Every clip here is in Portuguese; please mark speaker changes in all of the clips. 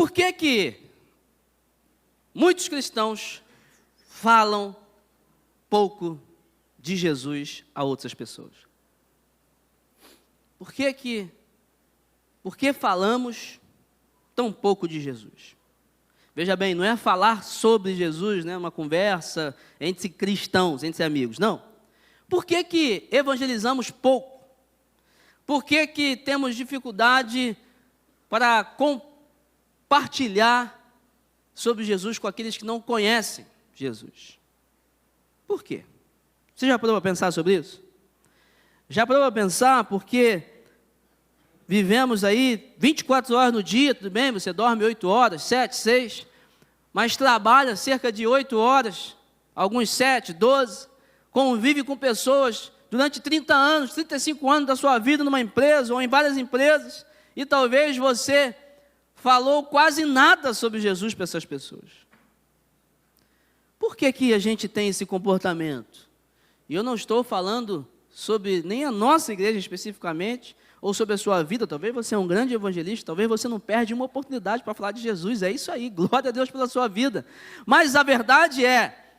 Speaker 1: Por que que muitos cristãos falam pouco de Jesus a outras pessoas? Por que falamos tão pouco de Jesus? Veja bem, não é falar sobre Jesus, né, uma conversa entre cristãos, entre amigos, não. Por que evangelizamos pouco? Por que temos dificuldade para compartilhar sobre Jesus com aqueles que não conhecem Jesus? Por quê? Você já parou para pensar sobre isso? Já parou para pensar porque vivemos aí 24 horas no dia, tudo bem, você dorme 8 horas, 7, 6, mas trabalha cerca de 8 horas, alguns 7, 12, convive com pessoas durante 30 anos, 35 anos da sua vida numa empresa ou em várias empresas, e talvez você falou quase nada sobre Jesus para essas pessoas. Por que a gente tem esse comportamento? E eu não estou falando sobre nem a nossa igreja especificamente, ou sobre a sua vida. Talvez você é um grande evangelista, talvez você não perde uma oportunidade para falar de Jesus, é isso aí, glória a Deus pela sua vida. Mas a verdade é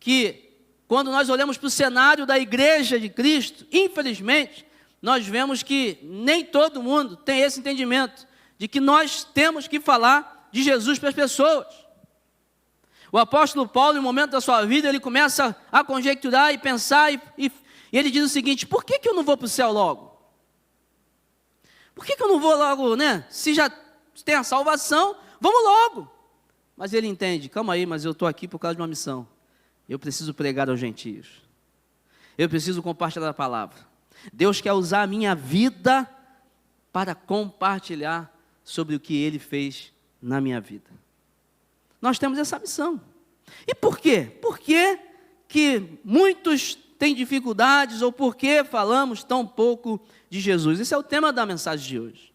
Speaker 1: que, quando nós olhamos para o cenário da igreja de Cristo, infelizmente, nós vemos que nem todo mundo tem esse entendimento, de que nós temos que falar de Jesus para as pessoas. O apóstolo Paulo, em um momento da sua vida, ele começa a conjecturar e pensar, e ele diz o seguinte: por que eu não vou para o céu logo? Por que eu não vou logo, né? Se já tem a salvação, vamos logo. Mas ele entende, calma aí, mas eu estou aqui por causa de uma missão. Eu preciso pregar aos gentios. Eu preciso compartilhar a palavra. Deus quer usar a minha vida para compartilhar sobre o que Ele fez na minha vida. Nós temos essa missão. E por quê? Por que muitos têm dificuldades, ou por que falamos tão pouco de Jesus? Esse é o tema da mensagem de hoje.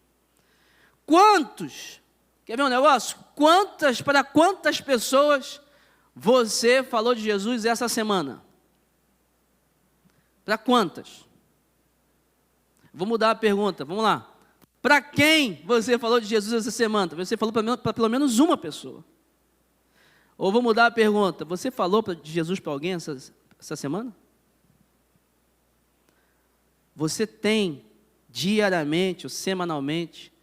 Speaker 1: Quer ver um negócio? Para quantas pessoas você falou de Jesus essa semana? Para quantas? Vou mudar a pergunta, vamos lá. Para quem você falou de Jesus essa semana? Você falou para pelo menos uma pessoa. Ou vou mudar a pergunta, você falou de Jesus para alguém essa semana? Você tem diariamente ou semanalmente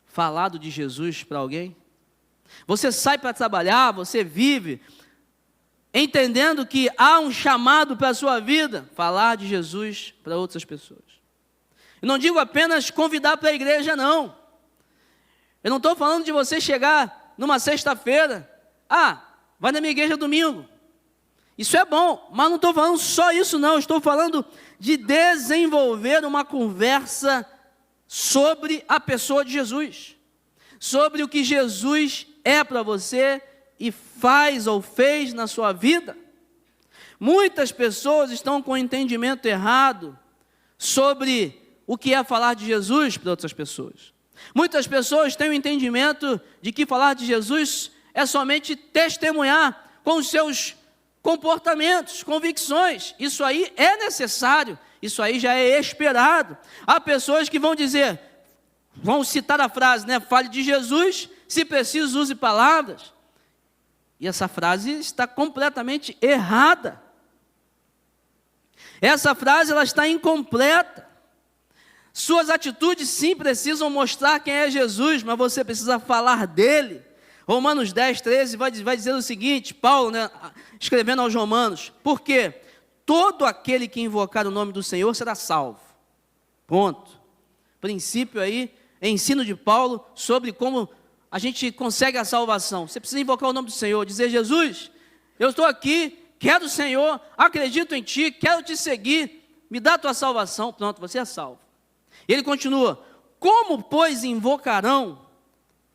Speaker 1: falado de Jesus para alguém? Você sai para trabalhar, você vive entendendo que há um chamado para a sua vida, falar de Jesus para outras pessoas. Eu não digo apenas convidar para a igreja, não. Eu não estou falando de você chegar numa sexta-feira, vai na minha igreja domingo. Isso é bom, mas não estou falando só isso não, estou falando de desenvolver uma conversa sobre a pessoa de Jesus, sobre o que Jesus é para você e faz ou fez na sua vida. Muitas pessoas estão com entendimento errado sobre o que é falar de Jesus para outras pessoas. Muitas pessoas têm o entendimento de que falar de Jesus é somente testemunhar com os seus comportamentos, convicções. Isso aí é necessário, isso aí já é esperado. Há pessoas que vão dizer, vão citar a frase, né? Fale de Jesus, se preciso use palavras. E essa frase está completamente errada. Essa frase ela está incompleta. Suas atitudes sim precisam mostrar quem é Jesus, mas você precisa falar dele. Romanos 10, 13 vai dizer o seguinte, Paulo, né, escrevendo aos Romanos, porque todo aquele que invocar o nome do Senhor será salvo. Ponto. Princípio aí, ensino de Paulo sobre como a gente consegue a salvação. Você precisa invocar o nome do Senhor, dizer, Jesus, eu estou aqui, quero o Senhor, acredito em Ti, quero Te seguir, me dá a Tua salvação. Pronto, você é salvo. E ele continua, como, pois, invocarão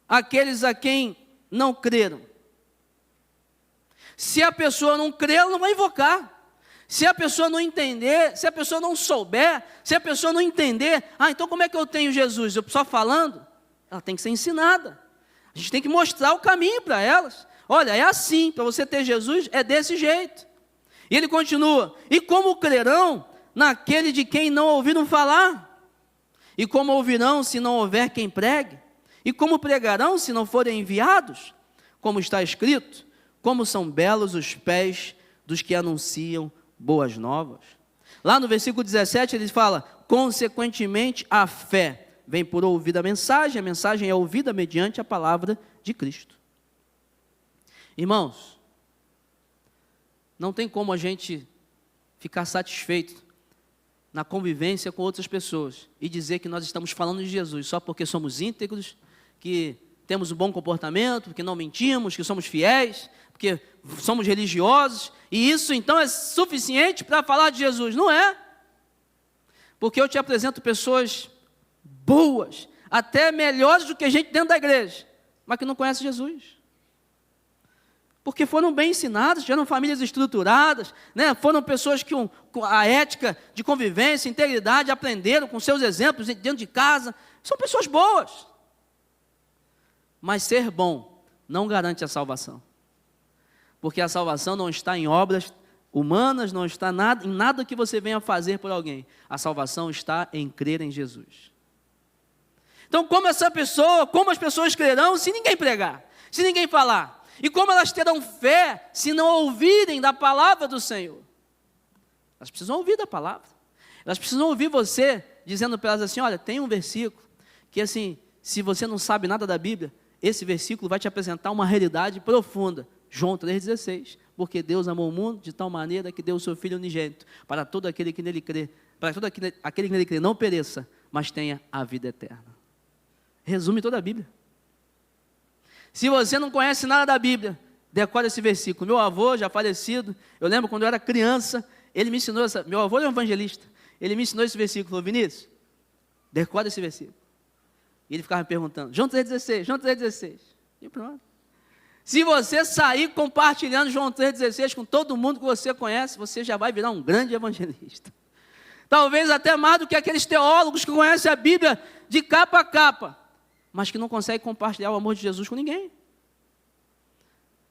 Speaker 1: aqueles a quem não creram? Se a pessoa não crer, ela não vai invocar. Se a pessoa não entender, se a pessoa não souber, se a pessoa não entender, então como é que eu tenho Jesus? Eu só falando? Ela tem que ser ensinada. A gente tem que mostrar o caminho para elas. Olha, é assim, para você ter Jesus, é desse jeito. E ele continua, e como crerão naquele de quem não ouviram falar? E como ouvirão se não houver quem pregue? E como pregarão se não forem enviados? Como está escrito, como são belos os pés dos que anunciam boas novas. Lá no versículo 17 ele fala, consequentemente a fé vem por ouvir a mensagem é ouvida mediante a palavra de Cristo. Irmãos, não tem como a gente ficar satisfeito na convivência com outras pessoas e dizer que nós estamos falando de Jesus só porque somos íntegros, que temos um bom comportamento, que não mentimos, que somos fiéis, porque somos religiosos, e isso então é suficiente para falar de Jesus. Não é. Porque eu te apresento pessoas boas, até melhores do que a gente dentro da igreja, mas que não conhecem Jesus. Porque foram bem ensinadas, tiveram famílias estruturadas, né? Foram pessoas que com a ética de convivência, integridade, aprenderam com seus exemplos dentro de casa. São pessoas boas. Mas ser bom não garante a salvação. Porque a salvação não está em obras humanas, não está em nada que você venha fazer por alguém. A salvação está em crer em Jesus. Então, como as pessoas crerão se ninguém pregar, se ninguém falar? E como elas terão fé se não ouvirem da palavra do Senhor? Elas precisam ouvir da palavra. Elas precisam ouvir você dizendo para elas assim, olha, tem um versículo que assim, se você não sabe nada da Bíblia, esse versículo vai te apresentar uma realidade profunda. João 3,16, porque Deus amou o mundo de tal maneira que deu o seu Filho unigênito, para todo aquele que nele crê, para todo aquele que nele crê não pereça, mas tenha a vida eterna. Resume toda a Bíblia. Se você não conhece nada da Bíblia, decore esse versículo. Meu avô, já falecido, eu lembro quando eu era criança, ele me ensinou, meu avô é um evangelista, ele me ensinou esse versículo, falou, Vinícius, decore esse versículo. E ele ficava me perguntando, João 3,16, João 3,16. E pronto. Se você sair compartilhando João 3,16 com todo mundo que você conhece, você já vai virar um grande evangelista. Talvez até mais do que aqueles teólogos que conhecem a Bíblia de capa a capa, mas que não conseguem compartilhar o amor de Jesus com ninguém.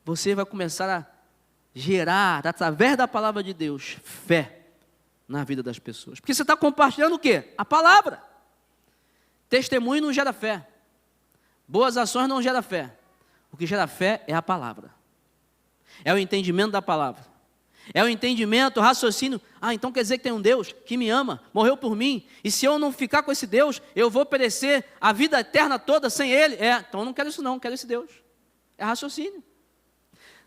Speaker 1: Você vai começar a gerar, através da palavra de Deus, fé na vida das pessoas. Porque você está compartilhando o quê? A palavra. Testemunho não gera fé. Boas ações não geram fé. O que gera fé é a palavra. É o entendimento da palavra. É o entendimento, o raciocínio. Ah, então quer dizer que tem um Deus que me ama, morreu por mim. E se eu não ficar com esse Deus, eu vou perecer a vida eterna toda sem Ele. Então eu não quero isso não quero esse Deus. É raciocínio.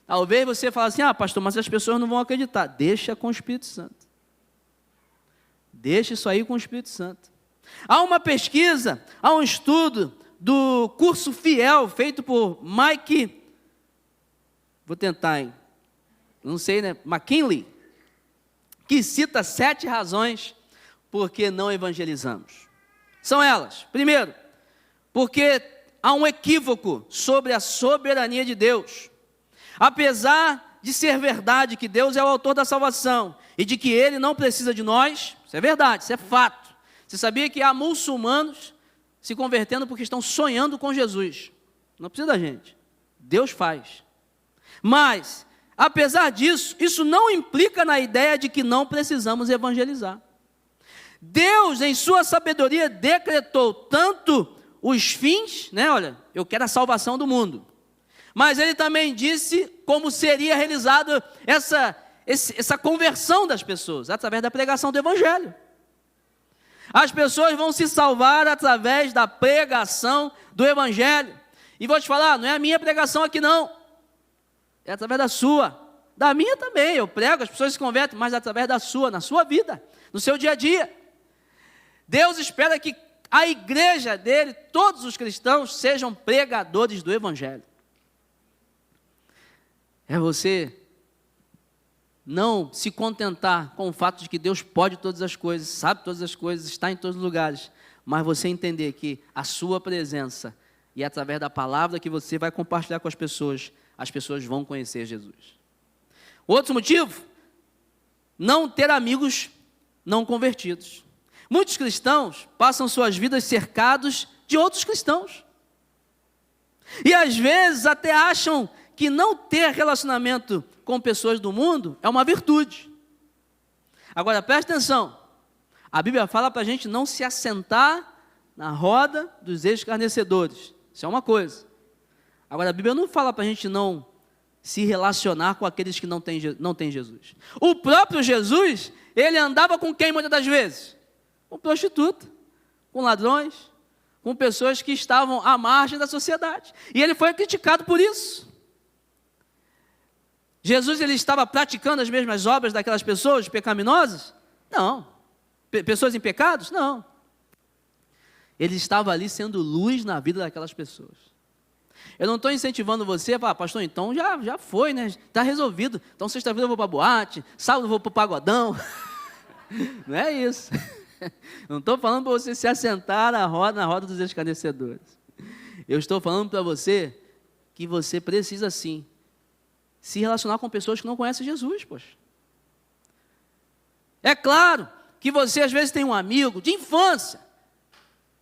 Speaker 1: Talvez você fale assim, pastor, mas as pessoas não vão acreditar. Deixa com o Espírito Santo. Deixa isso aí com o Espírito Santo. Há uma pesquisa, há um estudo do curso Fiel, feito por Mike, vou tentar, não sei, né? McKinley, que cita 7 razões por que não evangelizamos. São elas: primeiro, porque há um equívoco sobre a soberania de Deus. Apesar de ser verdade que Deus é o autor da salvação e de que Ele não precisa de nós, isso é verdade, isso é fato. Você sabia que há muçulmanos se convertendo porque estão sonhando com Jesus? Não precisa da gente, Deus faz. Mas, apesar disso, isso não implica na ideia de que não precisamos evangelizar. Deus, em sua sabedoria, decretou tanto os fins, né? Olha, eu quero a salvação do mundo. Mas Ele também disse como seria realizada essa conversão das pessoas, através da pregação do Evangelho. As pessoas vão se salvar através da pregação do Evangelho. E vou te falar, não é a minha pregação aqui não, é através da sua, da minha também. Eu prego, as pessoas se convertem, mas através da sua, na sua vida, no seu dia a dia. Deus espera que a igreja dele, todos os cristãos, sejam pregadores do Evangelho. É você não se contentar com o fato de que Deus pode todas as coisas, sabe todas as coisas, está em todos os lugares, mas você entender que a sua presença e através da palavra que você vai compartilhar com as pessoas vão conhecer Jesus. Outro motivo, não ter amigos não convertidos. Muitos cristãos passam suas vidas cercados de outros cristãos. E às vezes até acham que não ter relacionamento com pessoas do mundo é uma virtude. Agora, preste atenção. A Bíblia fala para a gente não se assentar na roda dos escarnecedores. Isso é uma coisa. Agora, a Bíblia não fala para a gente não se relacionar com aqueles que não têm Jesus. O próprio Jesus, ele andava com quem muitas das vezes? Com prostituta, com ladrões, com pessoas que estavam à margem da sociedade. E ele foi criticado por isso. Jesus, ele estava praticando as mesmas obras daquelas pessoas pecaminosas? Não. Pessoas em pecados? Não. Ele estava ali sendo luz na vida daquelas pessoas. Eu não estou incentivando você a falar, pastor, então já foi, né? Está resolvido. Então, sexta-feira eu vou para a boate, sábado eu vou para o pagodão. Não é isso. Não estou falando para você se assentar na roda dos escarnecedores. Eu estou falando para você que você precisa, sim, se relacionar com pessoas que não conhecem Jesus, poxa. É claro que você, às vezes, tem um amigo de infância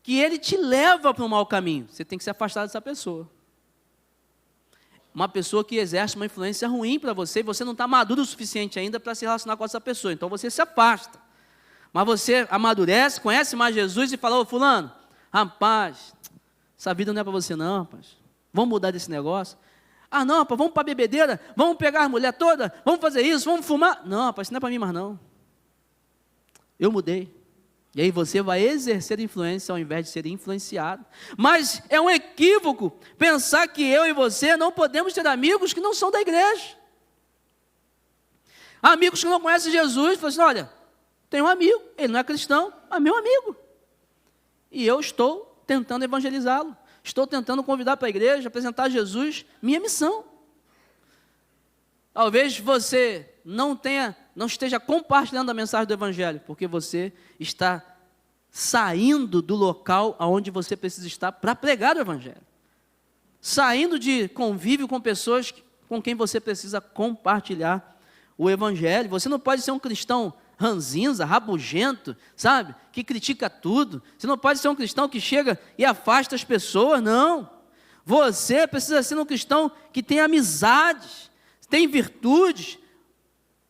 Speaker 1: que ele te leva para um mau caminho. Você tem que se afastar dessa pessoa. Uma pessoa que exerce uma influência ruim para você e você não está maduro o suficiente ainda para se relacionar com essa pessoa. Então, você se afasta. Mas você amadurece, conhece mais Jesus e fala, ô fulano, rapaz, essa vida não é para você não, rapaz. Vamos mudar desse negócio? Ah, não, rapaz, vamos para a bebedeira, vamos pegar a mulher toda, vamos fazer isso, vamos fumar. Não, rapaz, isso não é para mim mais não. Eu mudei. E aí você vai exercer influência ao invés de ser influenciado. Mas é um equívoco pensar que eu e você não podemos ter amigos que não são da igreja. Amigos que não conhecem Jesus, falam assim, olha, tenho um amigo, ele não é cristão, mas meu amigo. E eu estou tentando evangelizá-lo. Estou tentando convidar para a igreja, apresentar a Jesus, minha missão. Talvez você não esteja compartilhando a mensagem do Evangelho, porque você está saindo do local aonde você precisa estar para pregar o Evangelho. Saindo de convívio com pessoas com quem você precisa compartilhar o Evangelho. Você não pode ser um cristão ranzinza, rabugento, sabe? Que critica tudo. Você não pode ser um cristão que chega e afasta as pessoas, não. Você precisa ser um cristão que tem amizades, tem virtudes,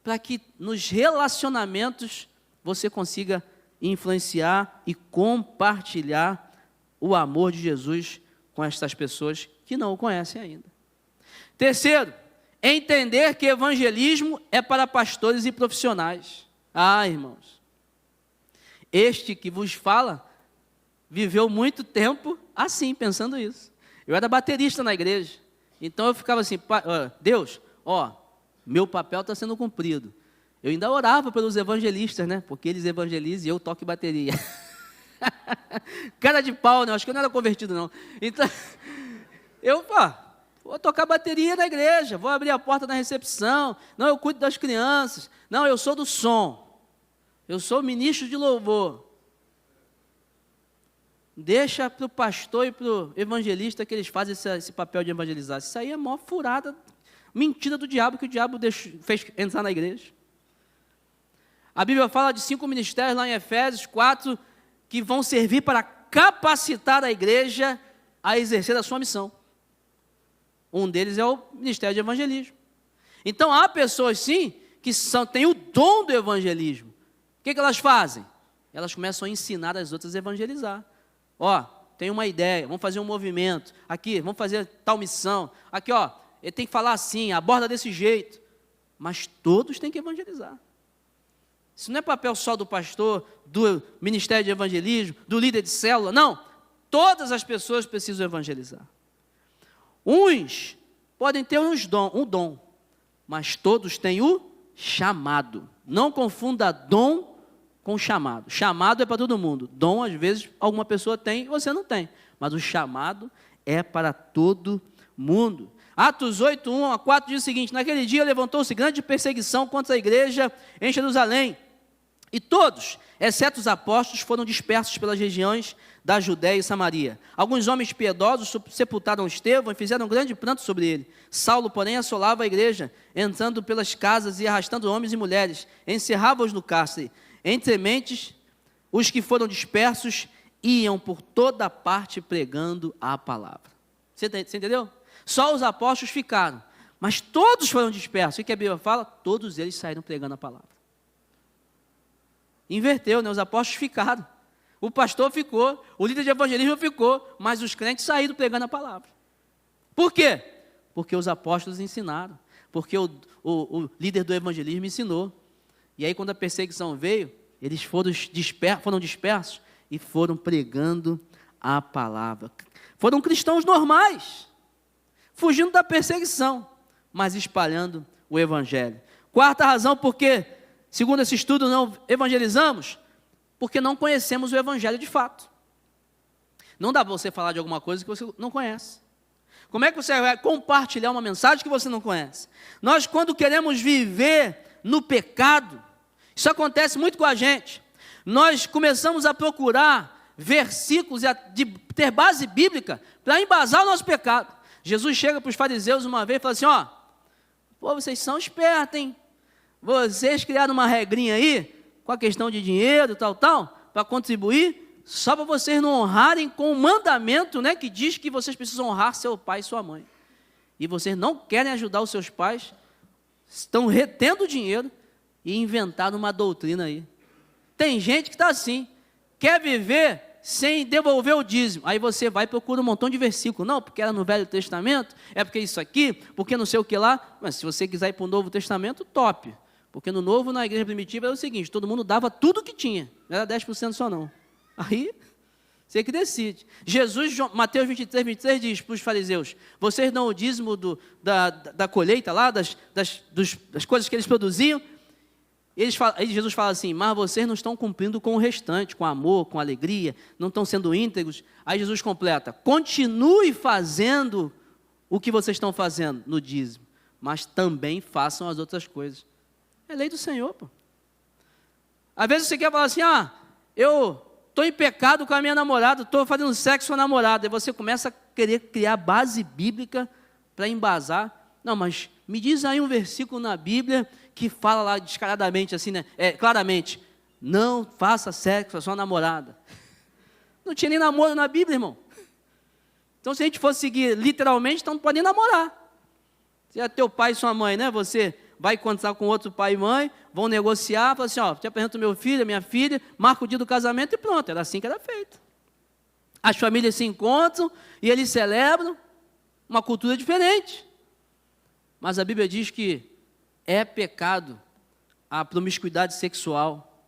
Speaker 1: para que nos relacionamentos você consiga influenciar e compartilhar o amor de Jesus com estas pessoas que não o conhecem ainda. Terceiro, entender que evangelismo é para pastores e profissionais. Ah, irmãos, este que vos fala viveu muito tempo assim, pensando isso. Eu era baterista na igreja, então eu ficava assim, Deus, meu papel está sendo cumprido. Eu ainda orava pelos evangelistas, né? Porque eles evangelizam e eu toco bateria. Cara de pau, né? Acho que eu não era convertido, não. Então, eu vou tocar bateria na igreja, vou abrir a porta na recepção. Não, eu cuido das crianças. Não, eu sou do som. Eu sou ministro de louvor. Deixa para o pastor e para o evangelista que eles fazem esse papel de evangelizar. Isso aí é a maior furada, mentira do diabo, que o diabo fez entrar na igreja. A Bíblia fala de 5 ministérios lá em Efésios 4, que vão servir para capacitar a igreja a exercer a sua missão. Um deles é o ministério de evangelismo. Então, há pessoas, sim, que têm o dom do evangelismo. O que elas fazem? Elas começam a ensinar as outras a evangelizar. Tem uma ideia, vamos fazer um movimento. Aqui, vamos fazer tal missão. Aqui, ele tem que falar assim, aborda desse jeito. Mas todos têm que evangelizar. Isso não é papel só do pastor, do ministério de evangelismo, do líder de célula. Não, todas as pessoas precisam evangelizar. Uns podem ter um dom, mas todos têm o chamado. Não confunda dom com chamado. Chamado é para todo mundo. Dom, às vezes, alguma pessoa tem e você não tem. Mas o chamado é para todo mundo. Atos 8, 1 a 4 diz o seguinte: naquele dia levantou-se grande perseguição contra a igreja em Jerusalém. E todos, exceto os apóstolos, foram dispersos pelas regiões da Judéia e Samaria. Alguns homens piedosos sepultaram Estevão e fizeram grande pranto sobre ele. Saulo, porém, assolava a igreja, entrando pelas casas e arrastando homens e mulheres, encerrava-os no cárcere. Entre mentes, os que foram dispersos iam por toda parte pregando a palavra. Você entendeu? Só os apóstolos ficaram, mas todos foram dispersos. O que a Bíblia fala? Todos eles saíram pregando a palavra. Inverteu, né? Os apóstolos ficaram. O pastor ficou, o líder de evangelismo ficou, mas os crentes saíram pregando a palavra. Por quê? Porque os apóstolos ensinaram, porque o líder do evangelismo ensinou. E aí quando a perseguição veio, eles foram dispersos e foram pregando a palavra. Foram cristãos normais, fugindo da perseguição, mas espalhando o evangelho. Quarta razão, porque, segundo esse estudo, não evangelizamos, porque não conhecemos o evangelho de fato. Não dá para você falar de alguma coisa que você não conhece. Como é que você vai compartilhar uma mensagem que você não conhece? Nós, quando queremos viver no pecado, isso acontece muito com a gente. Nós começamos a procurar versículos, de ter base bíblica para embasar o nosso pecado. Jesus chega para os fariseus uma vez e fala assim, pô, vocês são espertos, hein? Vocês criaram uma regrinha aí, com a questão de dinheiro, tal, para contribuir, só para vocês não honrarem com o mandamento, né, que diz que vocês precisam honrar seu pai e sua mãe. E vocês não querem ajudar os seus pais, estão retendo dinheiro e inventaram uma doutrina aí. Tem gente que está assim, quer viver sem devolver o dízimo. Aí você vai e procura um montão de versículos. Não, porque era no Velho Testamento, é porque isso aqui, porque não sei o que lá. Mas se você quiser ir para o Novo Testamento, top. Porque no Novo, na igreja primitiva, era o seguinte, todo mundo dava tudo que tinha, não era 10% só não. Aí, você que decide. Jesus, Mateus 23 diz para os fariseus, vocês dão o dízimo da colheita lá, das coisas que eles produziam. Jesus fala assim, mas vocês não estão cumprindo com o restante, com amor, com alegria, não estão sendo íntegros. Aí Jesus completa, continue fazendo o que vocês estão fazendo no dízimo, mas também façam as outras coisas. É lei do Senhor, pô. Às vezes você quer falar assim, eu estou em pecado com a minha namorada, estou fazendo sexo com a namorada, e você começa a querer criar base bíblica para embasar. Não, mas me diz aí um versículo na Bíblia que fala lá descaradamente, assim, né? Claramente, não faça sexo com a sua namorada. Não tinha nem namoro na Bíblia, irmão. Então, se a gente fosse seguir literalmente, então não pode nem namorar. Se é teu pai e sua mãe, né? Você vai encontrar com outro pai e mãe, vão negociar, fala assim, te apresento meu filho, minha filha, marca o dia do casamento e pronto. Era assim que era feito. As famílias se encontram e eles celebram uma cultura diferente. Mas a Bíblia diz que é pecado a promiscuidade sexual.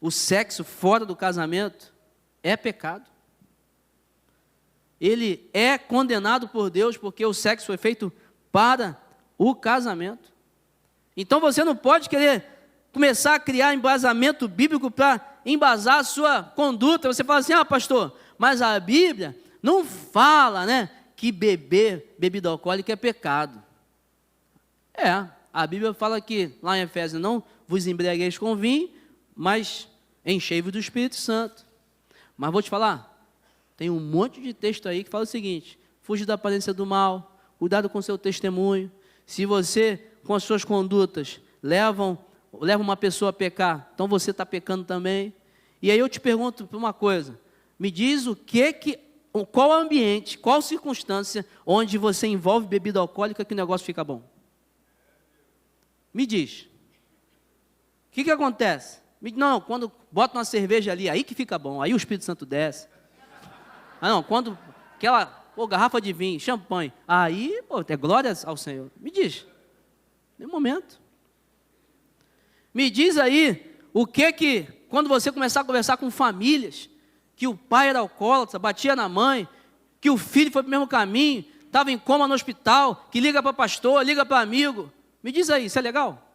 Speaker 1: O sexo fora do casamento é pecado. Ele é condenado por Deus porque o sexo foi feito para o casamento. Então você não pode querer começar a criar embasamento bíblico para embasar a sua conduta. Você fala assim, pastor, mas a Bíblia não fala, né, que beber bebida alcoólica é pecado. A Bíblia fala que, lá em Efésios, não vos embriagueis com vinho, mas enchei-vos do Espírito Santo. Mas vou te falar, tem um monte de texto aí que fala o seguinte, fuja da aparência do mal, cuidado com o seu testemunho. Se você, com as suas condutas, leva uma pessoa a pecar, então você está pecando também. E aí eu te pergunto uma coisa, me diz qual ambiente, qual circunstância onde você envolve bebida alcoólica que o negócio fica bom? Me diz. O que acontece? Não, quando bota uma cerveja ali, aí que fica bom, aí o Espírito Santo desce. Quando aquela garrafa de vinho, champanhe, aí, é glórias ao Senhor. Me diz. Tem um momento. Me diz aí, quando você começar a conversar com famílias, que o pai era alcoólatra, batia na mãe, que o filho foi para o mesmo caminho, estava em coma no hospital, que liga para pastor, liga para amigo. Me diz aí, isso é legal?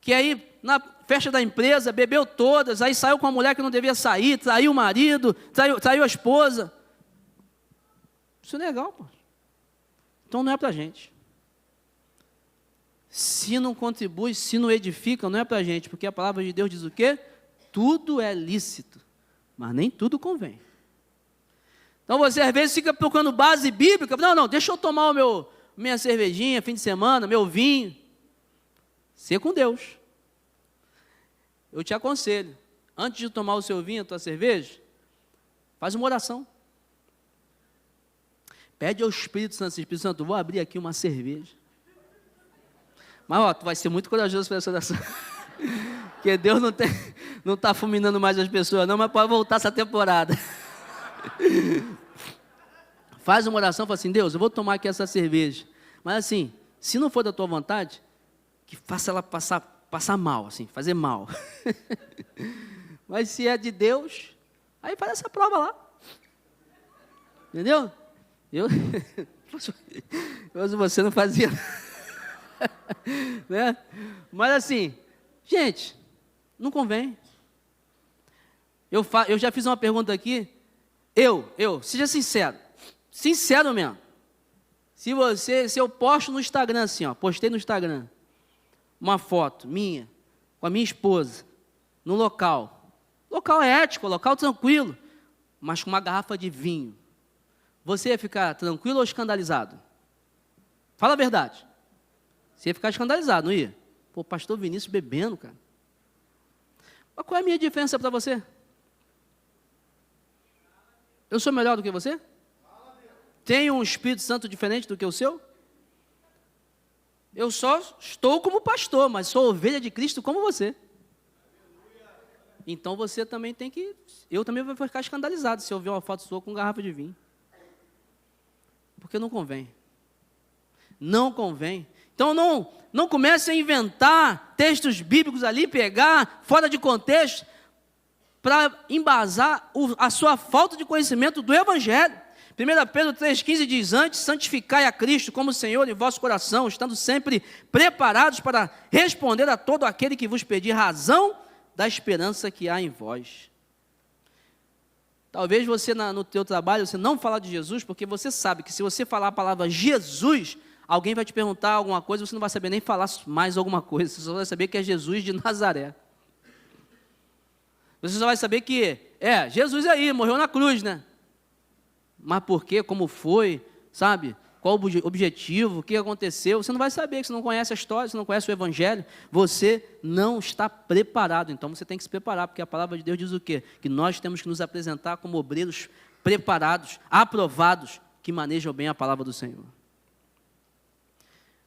Speaker 1: Que aí, na festa da empresa, bebeu todas, aí saiu com uma mulher que não devia sair, traiu o marido, traiu a esposa. Isso é legal, pô. Então não é para a gente. Se não contribui, se não edifica, não é para a gente, porque a palavra de Deus diz o quê? Tudo é lícito, mas nem tudo convém. Então você às vezes fica procurando base bíblica, não, deixa eu tomar minha cervejinha, fim de semana, meu vinho. Ser com Deus. Eu te aconselho, antes de tomar o seu vinho, a tua cerveja, faz uma oração. Pede ao Espírito Santo, vou abrir aqui uma cerveja. Mas tu vai ser muito corajoso para essa oração. Porque Deus Não está fulminando mais as pessoas não, mas pode voltar essa temporada. Faz uma oração, fala assim, Deus, eu vou tomar aqui essa cerveja. Mas assim, se não for da tua vontade, que faça ela passar mal, assim, fazer mal. Mas se é de Deus, aí faz essa prova lá. Entendeu? Mas você não fazia. Né? Mas assim, gente, não convém. Eu já fiz uma pergunta aqui. Seja sincero. Sincero mesmo. Se eu posto no Instagram assim, ó, postei no Instagram uma foto minha, com a minha esposa, no local. Local é ético, local tranquilo, mas com uma garrafa de vinho. Você ia ficar tranquilo ou escandalizado? Fala a verdade. Você ia ficar escandalizado, não ia? Pô, pastor Vinícius bebendo, cara. Mas qual é a minha diferença para você? Eu sou melhor do que você? Tenho um Espírito Santo diferente do que o seu? Eu só estou como pastor, mas sou ovelha de Cristo como você. Então você também tem que... Eu também vou ficar escandalizado se eu ver uma foto sua com garrafa de vinho. Porque não convém. Não convém. Então não comece a inventar textos bíblicos ali, pegar fora de contexto, para embasar a sua falta de conhecimento do Evangelho. 1 Pedro 3,15 diz, antes santificai a Cristo como Senhor em vosso coração, estando sempre preparados para responder a todo aquele que vos pedir razão da esperança que há em vós. Talvez você no teu trabalho, você não falar de Jesus, porque você sabe que se você falar a palavra Jesus, alguém vai te perguntar alguma coisa, você não vai saber nem falar mais alguma coisa, você só vai saber que é Jesus de Nazaré. Você só vai saber que, Jesus aí, morreu na cruz, né? Mas por quê, como foi, sabe? Qual o objetivo, o que aconteceu, você não vai saber, você não conhece a história, você não conhece o Evangelho, você não está preparado, então você tem que se preparar, porque a palavra de Deus diz o quê? Que nós temos que nos apresentar como obreiros preparados, aprovados, que manejam bem a palavra do Senhor.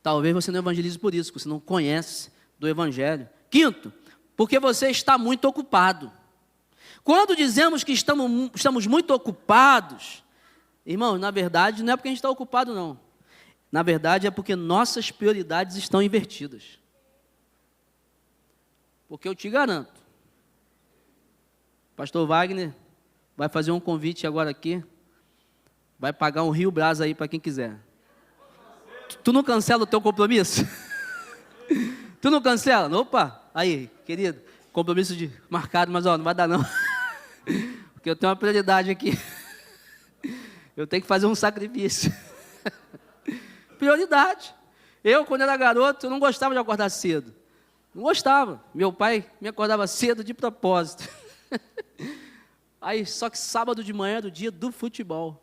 Speaker 1: Talvez você não evangelize por isso, porque você não conhece do Evangelho. Quinto, porque você está muito ocupado. Quando dizemos que estamos muito ocupados, irmão, na verdade não é porque a gente está ocupado não. Na verdade é porque nossas prioridades estão invertidas. Porque eu te garanto, pastor Wagner vai fazer um convite agora aqui, vai pagar um Rio Brás aí para quem quiser. Tu não cancela o teu compromisso? Tu não cancela? Opa, aí, querido, compromisso marcado, mas não vai dar não. Porque eu tenho uma prioridade aqui. Eu tenho que fazer um sacrifício. Prioridade. Eu, quando era garoto, eu não gostava de acordar cedo. Não gostava. Meu pai me acordava cedo de propósito. Aí, só que sábado de manhã era o dia do futebol.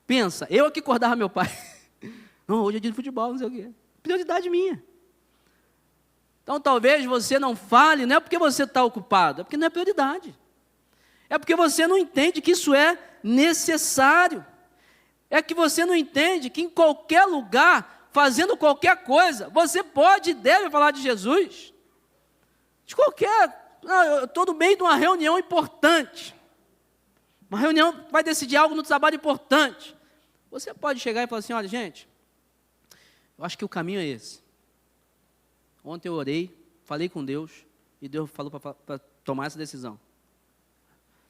Speaker 1: Pensa, eu que acordava meu pai. Não, hoje é dia de futebol, não sei o quê. Prioridade minha. Então, talvez você não fale, não é porque você está ocupado, é porque não é prioridade. É porque você não entende que isso é necessário. É que você não entende que em qualquer lugar, fazendo qualquer coisa, você pode e deve falar de Jesus. De qualquer... Não, eu estou no meio de uma reunião importante. Uma reunião que vai decidir algo no trabalho importante. Você pode chegar e falar assim, olha, gente, eu acho que o caminho é esse. Ontem eu orei, falei com Deus, e Deus falou para tomar essa decisão.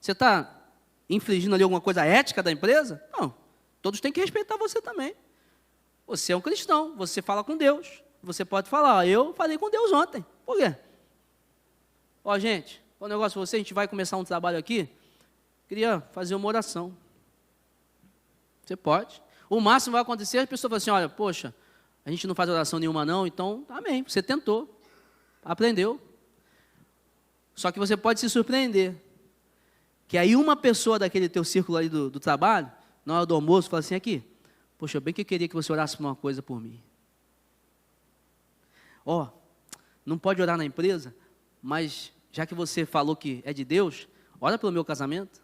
Speaker 1: Você está infringindo ali alguma coisa ética da empresa? Não. Todos têm que respeitar você também. Você é um cristão, você fala com Deus. Você pode falar, eu falei com Deus ontem. Por quê? Ó, gente, o negócio de você, a gente vai começar um trabalho aqui, queria fazer uma oração. Você pode. O máximo vai acontecer, a pessoa fala assim, olha, poxa, a gente não faz oração nenhuma não, então, amém, você tentou, aprendeu. Só que você pode se surpreender. Que aí uma pessoa daquele teu círculo ali do trabalho, na hora do almoço, fala assim, aqui, poxa, bem que eu queria que você orasse por uma coisa por mim. Ó, não pode orar na empresa, mas já que você falou que é de Deus, ora pelo meu casamento.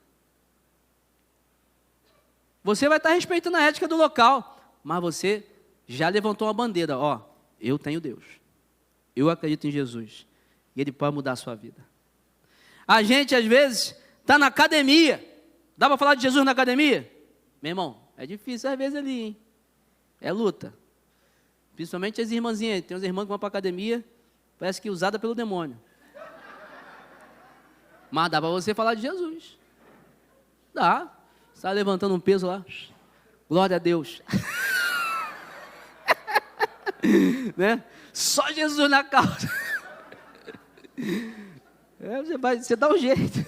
Speaker 1: Você vai estar respeitando a ética do local, mas você já levantou uma bandeira, ó, eu tenho Deus. Eu acredito em Jesus. E Ele pode mudar a sua vida. A gente, às vezes, está na academia. Dá para falar de Jesus na academia? Meu irmão, é difícil às vezes ali, hein? É luta. Principalmente as irmãzinhas. Tem uns irmãos que vão para a academia, parece que usada pelo demônio. Mas dá para você falar de Jesus. Dá. Você está levantando um peso lá. Glória a Deus. Né? Só Jesus na causa. Você dá um jeito.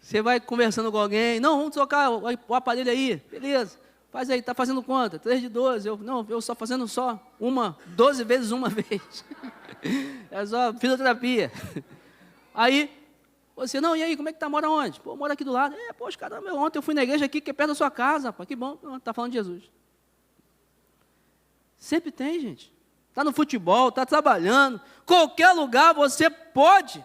Speaker 1: Você vai conversando com alguém. Não, vamos trocar o aparelho aí. Beleza. Faz aí, está fazendo quanto? 3 de 12. Eu só fazendo 12 vezes uma vez. É só fisioterapia. Aí, você, não, e aí, como é que tá? Mora onde? Pô, mora aqui do lado. Poxa, caramba, ontem eu fui na igreja aqui, que é perto da sua casa. Pô, que bom, está falando de Jesus. Sempre tem, gente. Está no futebol, está trabalhando. Qualquer lugar você pode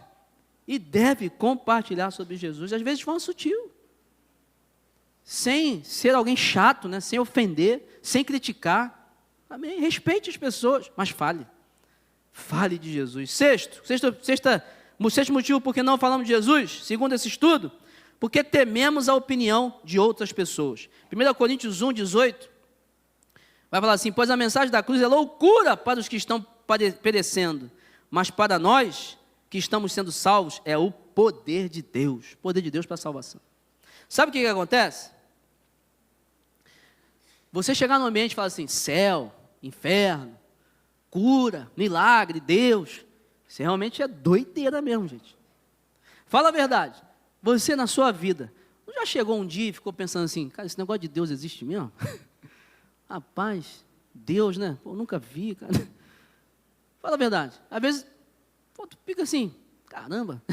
Speaker 1: e deve compartilhar sobre Jesus. Às vezes de forma sutil. Sem ser alguém chato, né? Sem ofender, sem criticar. Amém? Respeite as pessoas, mas fale. Fale de Jesus. Sexto motivo por que não falamos de Jesus, segundo esse estudo, porque tememos a opinião de outras pessoas. 1 Coríntios 1, 18, vai falar assim, pois a mensagem da cruz é loucura para os que estão perecendo, mas para nós que estamos sendo salvos é o poder de Deus para a salvação. Sabe o que acontece? Você chegar no ambiente e falar assim, céu, inferno, cura, milagre, Deus, isso realmente é doideira mesmo, gente. Fala a verdade, você na sua vida, não já chegou um dia e ficou pensando assim, cara, esse negócio de Deus existe mesmo? Rapaz, Deus, né? Pô, nunca vi, cara. Fala a verdade, às vezes, tu fica assim, caramba,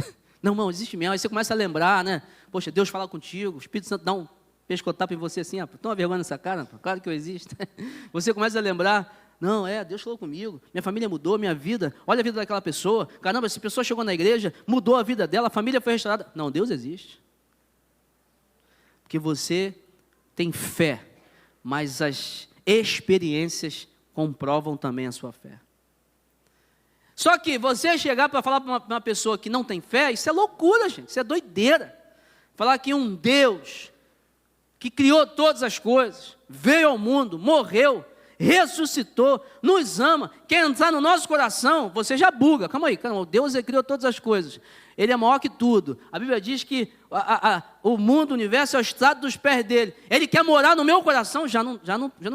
Speaker 1: não, existe mesmo, aí você começa a lembrar, né? Poxa, Deus fala contigo, o Espírito Santo dá um pescotapo em você assim, toma vergonha nessa cara, claro que eu existo. Você começa a lembrar, não, Deus falou comigo, minha família mudou, minha vida, olha a vida daquela pessoa, caramba, essa pessoa chegou na igreja, mudou a vida dela, a família foi restaurada. Não, Deus existe. Porque você tem fé, mas as experiências comprovam também a sua fé. Só que você chegar para falar para uma pessoa que não tem fé, isso é loucura, gente, isso é doideira. Falar que um Deus que criou todas as coisas, veio ao mundo, morreu, ressuscitou, nos ama, quer entrar no nosso coração, você já buga, calma aí, Deus criou todas as coisas, Ele é maior que tudo, a Bíblia diz que o mundo, o universo é o estrado dos pés dEle, Ele quer morar no meu coração, já não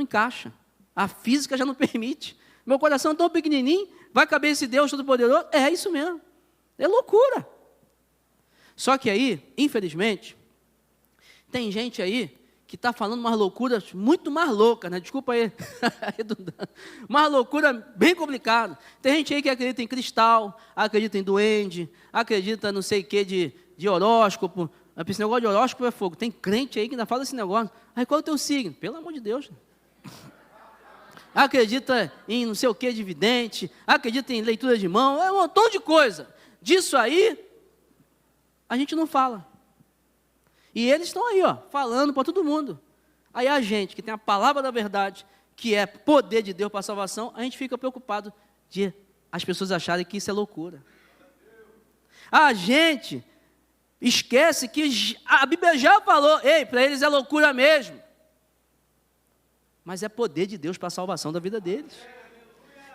Speaker 1: encaixa, a física já não permite, meu coração é tão pequenininho, vai caber esse Deus todo-poderoso? É isso mesmo, é loucura. Só que aí, infelizmente, tem gente aí que está falando umas loucuras muito mais loucas, né? Desculpa aí, uma loucura bem complicada. Tem gente aí que acredita em cristal, acredita em duende, acredita não sei o que de horóscopo. Esse negócio de horóscopo é fogo. Tem crente aí que ainda fala esse negócio. Aí qual é o teu signo? Pelo amor de Deus. Acredita em não sei o que de vidente, acredita em leitura de mão, é um montão de coisa. Disso aí, a gente não fala. E eles estão aí, falando para todo mundo. Aí a gente, que tem a palavra da verdade, que é poder de Deus para a salvação, a gente fica preocupado de as pessoas acharem que isso é loucura. A gente esquece que a Bíblia já falou, para eles é loucura mesmo. Mas é poder de Deus para a salvação da vida deles.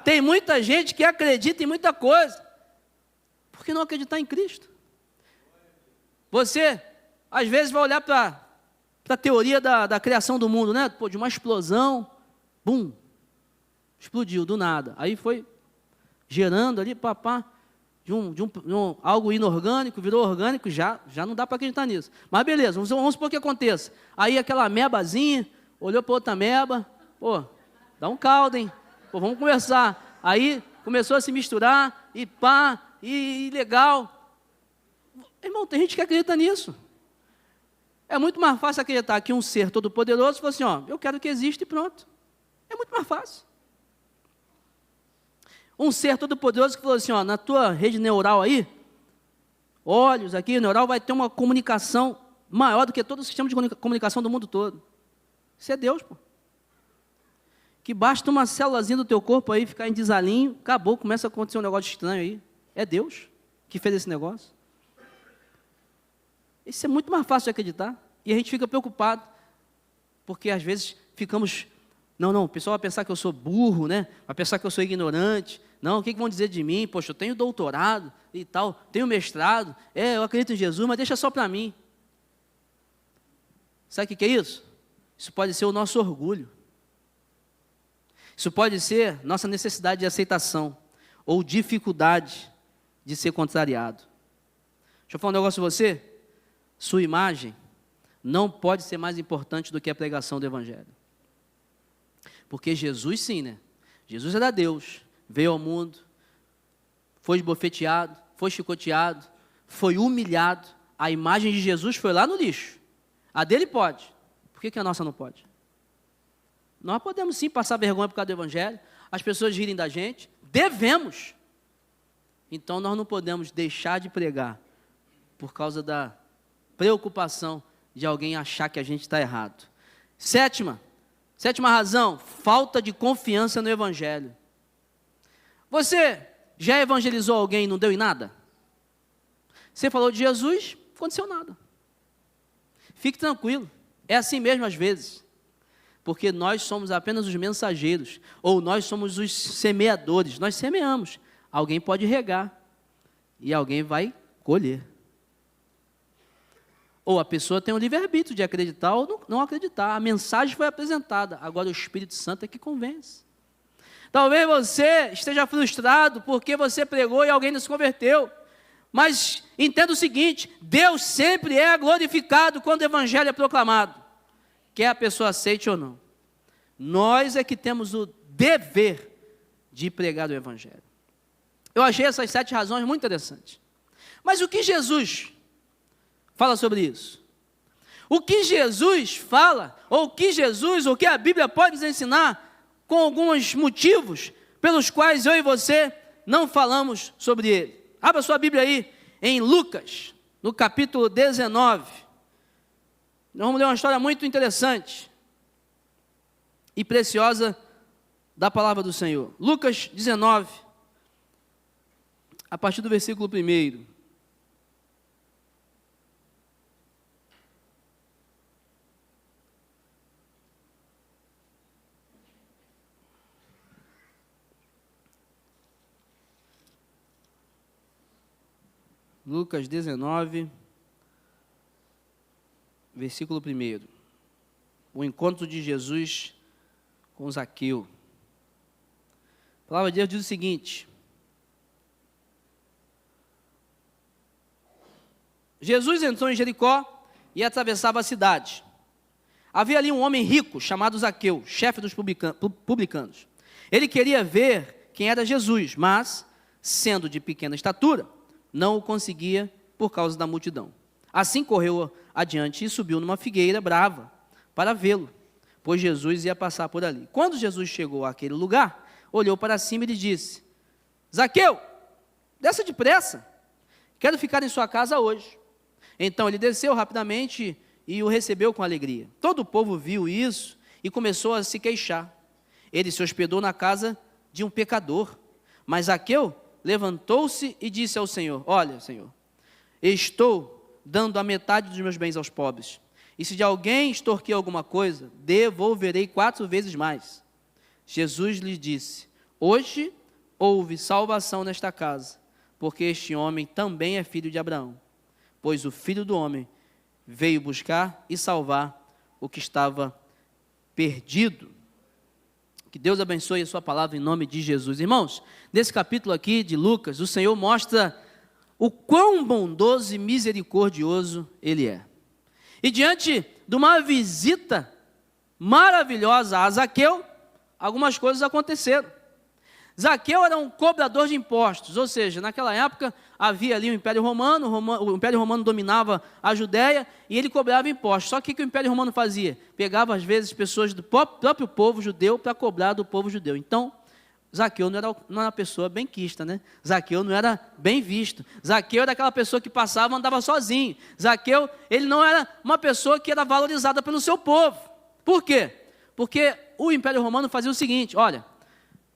Speaker 1: Tem muita gente que acredita em muita coisa. Por que não acreditar em Cristo? Você, às vezes, vai olhar para a teoria da criação do mundo, né? De uma explosão, bum, explodiu do nada. Aí foi gerando ali, de algo inorgânico, virou orgânico, já não dá para acreditar nisso. Mas beleza, vamos supor que aconteça. Aí aquela amebazinha olhou para outra ameba, dá um caldo, hein? Vamos conversar. Aí começou a se misturar, e legal. Irmão, tem gente que acredita nisso. É muito mais fácil acreditar que um ser todo-poderoso falou assim, eu quero que exista e pronto. É muito mais fácil. Um ser todo-poderoso que falou assim, na tua rede neural aí, olhos aqui, neural vai ter uma comunicação maior do que todo o sistema de comunicação do mundo todo. Isso é Deus, Que basta uma célulazinha do teu corpo aí ficar em desalinho, acabou, começa a acontecer um negócio estranho aí. É Deus que fez esse negócio. Isso é muito mais fácil de acreditar. E a gente fica preocupado, porque às vezes ficamos, não, o pessoal vai pensar que eu sou burro, né? Vai pensar que eu sou ignorante. Não, o que vão dizer de mim? Poxa, eu tenho doutorado e tal, tenho mestrado, eu acredito em Jesus, mas deixa só para mim. Sabe o que é isso? Isso pode ser o nosso orgulho. Isso pode ser nossa necessidade de aceitação ou dificuldade de ser contrariado. Deixa eu falar um negócio com você. Sua imagem não pode ser mais importante do que a pregação do Evangelho. Porque Jesus sim, né? Jesus era Deus, veio ao mundo, foi esbofeteado, foi chicoteado, foi humilhado. A imagem de Jesus foi lá no lixo. A dele pode. Por que a nossa não pode? Nós podemos sim passar vergonha por causa do Evangelho, as pessoas rirem da gente, devemos. Então nós não podemos deixar de pregar por causa da preocupação de alguém achar que a gente está errado. Sétima razão, falta de confiança no Evangelho. Você já evangelizou alguém e não deu em nada? Você falou de Jesus, não aconteceu nada. Fique tranquilo, é assim mesmo às vezes. Porque nós somos apenas os mensageiros, ou nós somos os semeadores, nós semeamos. Alguém pode regar, e alguém vai colher. Ou a pessoa tem o livre-arbítrio de acreditar ou não acreditar. A mensagem foi apresentada, agora o Espírito Santo é que convence. Talvez você esteja frustrado porque você pregou e alguém não se converteu. Mas entenda o seguinte, Deus sempre é glorificado quando o Evangelho é proclamado. Quer a pessoa aceite ou não. Nós é que temos o dever de pregar o Evangelho. Eu achei essas 7 razões muito interessantes. Mas o que Jesus fala sobre isso? O que Jesus fala, ou o que a Bíblia pode nos ensinar, com alguns motivos pelos quais eu e você não falamos sobre ele. Abra sua Bíblia aí, em Lucas, no capítulo 19. Nós vamos ler uma história muito interessante e preciosa da palavra do Senhor. Lucas 19, a partir do versículo 1. Lucas 19, versículo 1. O encontro de Jesus com Zaqueu. A palavra de Deus diz o seguinte: Jesus entrou em Jericó e atravessava a cidade. Havia ali um homem rico chamado Zaqueu, chefe dos publicanos. Ele queria ver quem era Jesus, mas, sendo de pequena estatura, não o conseguia por causa da multidão. Assim correu adiante e subiu numa figueira brava para vê-lo, pois Jesus ia passar por ali. Quando Jesus chegou àquele lugar, olhou para cima e lhe disse: Zaqueu, desça depressa, quero ficar em sua casa hoje. Então ele desceu rapidamente e o recebeu com alegria. Todo o povo viu isso e começou a se queixar. Ele se hospedou na casa de um pecador, mas Zaqueu levantou-se e disse ao Senhor: olha, Senhor, estou dando a metade dos meus bens aos pobres. E se de alguém extorquir alguma coisa, devolverei 4 vezes mais. Jesus lhe disse: hoje houve salvação nesta casa, porque este homem também é filho de Abraão. Pois o Filho do Homem veio buscar e salvar o que estava perdido. Que Deus abençoe a sua palavra em nome de Jesus. Irmãos, nesse capítulo aqui de Lucas, o Senhor mostra o quão bondoso e misericordioso Ele é. E diante de uma visita maravilhosa a Zaqueu, algumas coisas aconteceram. Zaqueu era um cobrador de impostos, ou seja, naquela época havia ali o Império Romano, o Império Romano dominava a Judéia e ele cobrava impostos. Só que o que o Império Romano fazia? Pegava às vezes pessoas do próprio povo judeu para cobrar do povo judeu. Então, Zaqueu não era uma pessoa benquista, né? Zaqueu não era bem visto. Zaqueu era aquela pessoa que passava e andava sozinho. Zaqueu, ele não era uma pessoa que era valorizada pelo seu povo. Por quê? Porque o Império Romano fazia o seguinte: olha,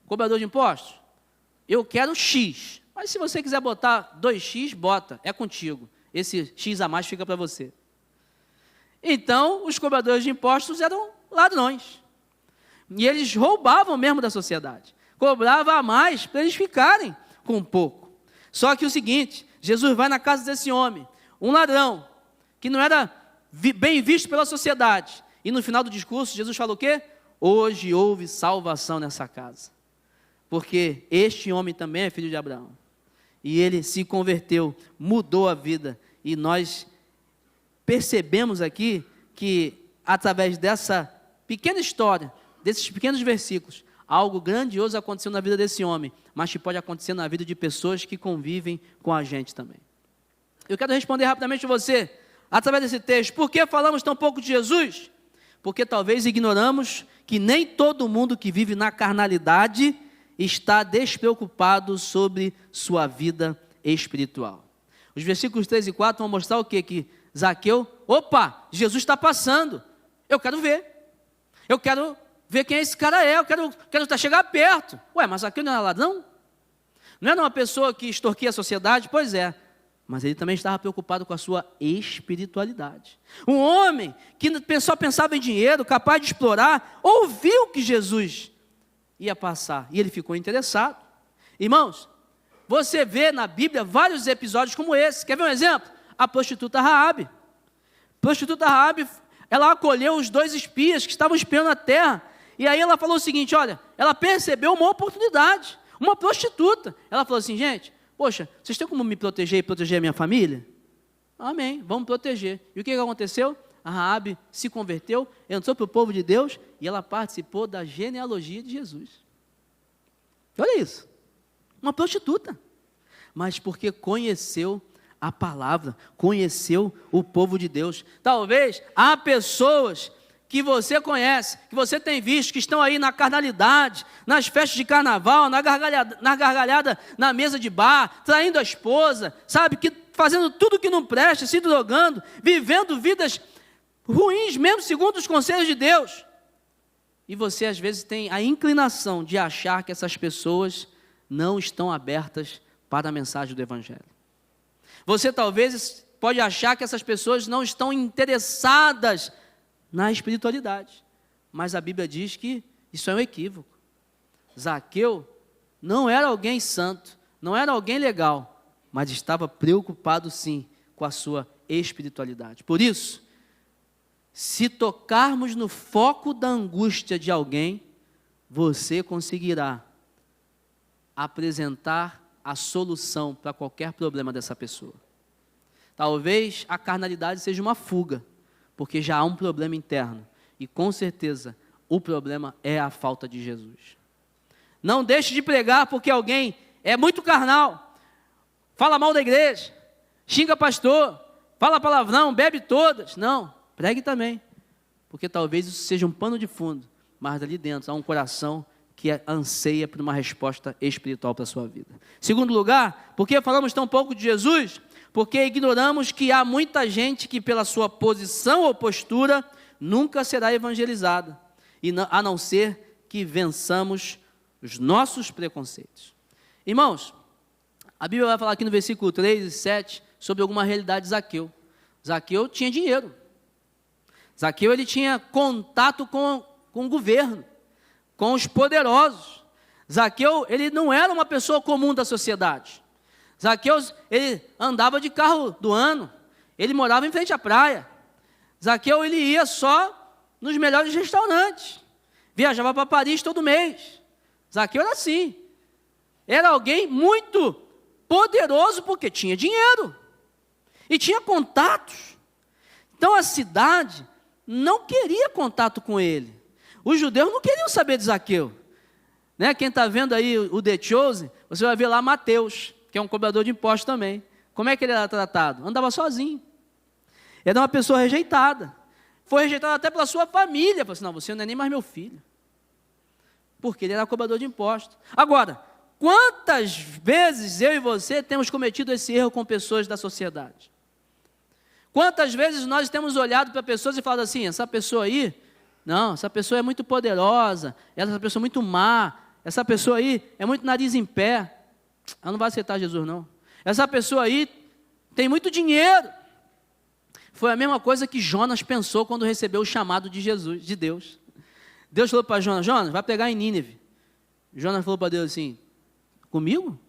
Speaker 1: cobrador de impostos, eu quero X, mas se você quiser botar 2X, bota, é contigo. esse X a mais fica para você. Então, os cobradores de impostos eram ladrões. E eles roubavam mesmo da sociedade. Cobrava a mais para eles ficarem com um pouco. Só que o seguinte, Jesus vai na casa desse homem, um ladrão, que não era bem visto pela sociedade. E no final do discurso, Jesus falou o quê? Hoje houve salvação nessa casa. Porque este homem também é filho de Abraão. E ele se converteu, mudou a vida. E nós percebemos aqui que, através dessa pequena história, desses pequenos versículos, algo grandioso aconteceu na vida desse homem, mas que pode acontecer na vida de pessoas que convivem com a gente também. Eu quero responder rapidamente a você, através desse texto, por que falamos tão pouco de Jesus? Porque talvez ignoramos que nem todo mundo que vive na carnalidade está despreocupado sobre sua vida espiritual. Os versículos 3 e 4 vão mostrar o quê? Que Zaqueu, opa, Jesus está passando, eu quero ver quem esse cara é, eu quero chegar perto. Ué, mas Zaqueu não era ladrão? Não era uma pessoa que extorquia a sociedade? Pois é, mas ele também estava preocupado com a sua espiritualidade. Um homem que só pensava em dinheiro, capaz de explorar, ouviu que Jesus ia passar, e ele ficou interessado. Irmãos, você vê na Bíblia vários episódios como esse. Quer ver um exemplo? A prostituta Raabe. Prostituta Raabe, ela acolheu os 2 espias que estavam espiando a terra, e aí ela falou o seguinte, olha, ela percebeu uma oportunidade, uma prostituta. Ela falou assim, gente, poxa, vocês têm como me proteger e proteger a minha família? Amém, vamos proteger. E o que aconteceu? A Raabe se converteu, entrou para o povo de Deus, e ela participou da genealogia de Jesus. Olha isso, uma prostituta, mas porque conheceu a palavra, conheceu o povo de Deus. Talvez há pessoas que você conhece, que você tem visto, que estão aí na carnalidade, nas festas de carnaval, na gargalhada na mesa de bar, traindo a esposa, sabe, que fazendo tudo que não presta, se drogando, vivendo vidas ruins mesmo segundo os conselhos de Deus. E você às vezes tem a inclinação de achar que essas pessoas não estão abertas para a mensagem do Evangelho. Você talvez pode achar que essas pessoas não estão interessadas na espiritualidade, mas a Bíblia diz que isso é um equívoco. Zaqueu não era alguém santo, não era alguém legal, mas estava preocupado sim com a sua espiritualidade. Por isso, se tocarmos no foco da angústia de alguém, você conseguirá apresentar a solução para qualquer problema dessa pessoa. Talvez a carnalidade seja uma fuga, porque já há um problema interno, e com certeza o problema é a falta de Jesus. Não deixe de pregar porque alguém é muito carnal, fala mal da igreja, xinga pastor, fala palavrão, bebe todas. Não, pregue também, porque talvez isso seja um pano de fundo, mas ali dentro há um coração que anseia por uma resposta espiritual para a sua vida. Segundo lugar, por que falamos tão pouco de Jesus? Porque ignoramos que há muita gente que pela sua posição ou postura nunca será evangelizada, a não ser que vençamos os nossos preconceitos. Irmãos, a Bíblia vai falar aqui no versículo 3 e 7 sobre alguma realidade de Zaqueu. Zaqueu tinha dinheiro. Zaqueu ele tinha contato com o governo, com os poderosos. Zaqueu ele não era uma pessoa comum da sociedade. Zaqueu ele andava de carro do ano, ele morava em frente à praia. Zaqueu ele ia só nos melhores restaurantes, viajava para Paris todo mês. Zaqueu era assim, era alguém muito poderoso porque tinha dinheiro e tinha contatos. Então a cidade não queria contato com ele. Os judeus não queriam saber de Zaqueu. Né? Quem está vendo aí o The Chosen, você vai ver lá Mateus, que é um cobrador de impostos também. Como é que ele era tratado? Andava sozinho. Era uma pessoa rejeitada. Foi rejeitado até pela sua família. Falou assim, não, você não é nem mais meu filho. Porque ele era cobrador de impostos. Agora, quantas vezes eu e você temos cometido esse erro com pessoas da sociedade? Quantas vezes nós temos olhado para pessoas e falado assim, essa pessoa aí, não, essa pessoa é muito poderosa, essa pessoa é muito má, essa pessoa aí é muito nariz em pé, ela não vai aceitar Jesus não. Essa pessoa aí tem muito dinheiro. Foi a mesma coisa que Jonas pensou quando recebeu o chamado de Jesus, de Deus. Deus falou para Jonas, Jonas, vai pregar em Nínive. Jonas falou para Deus assim, comigo?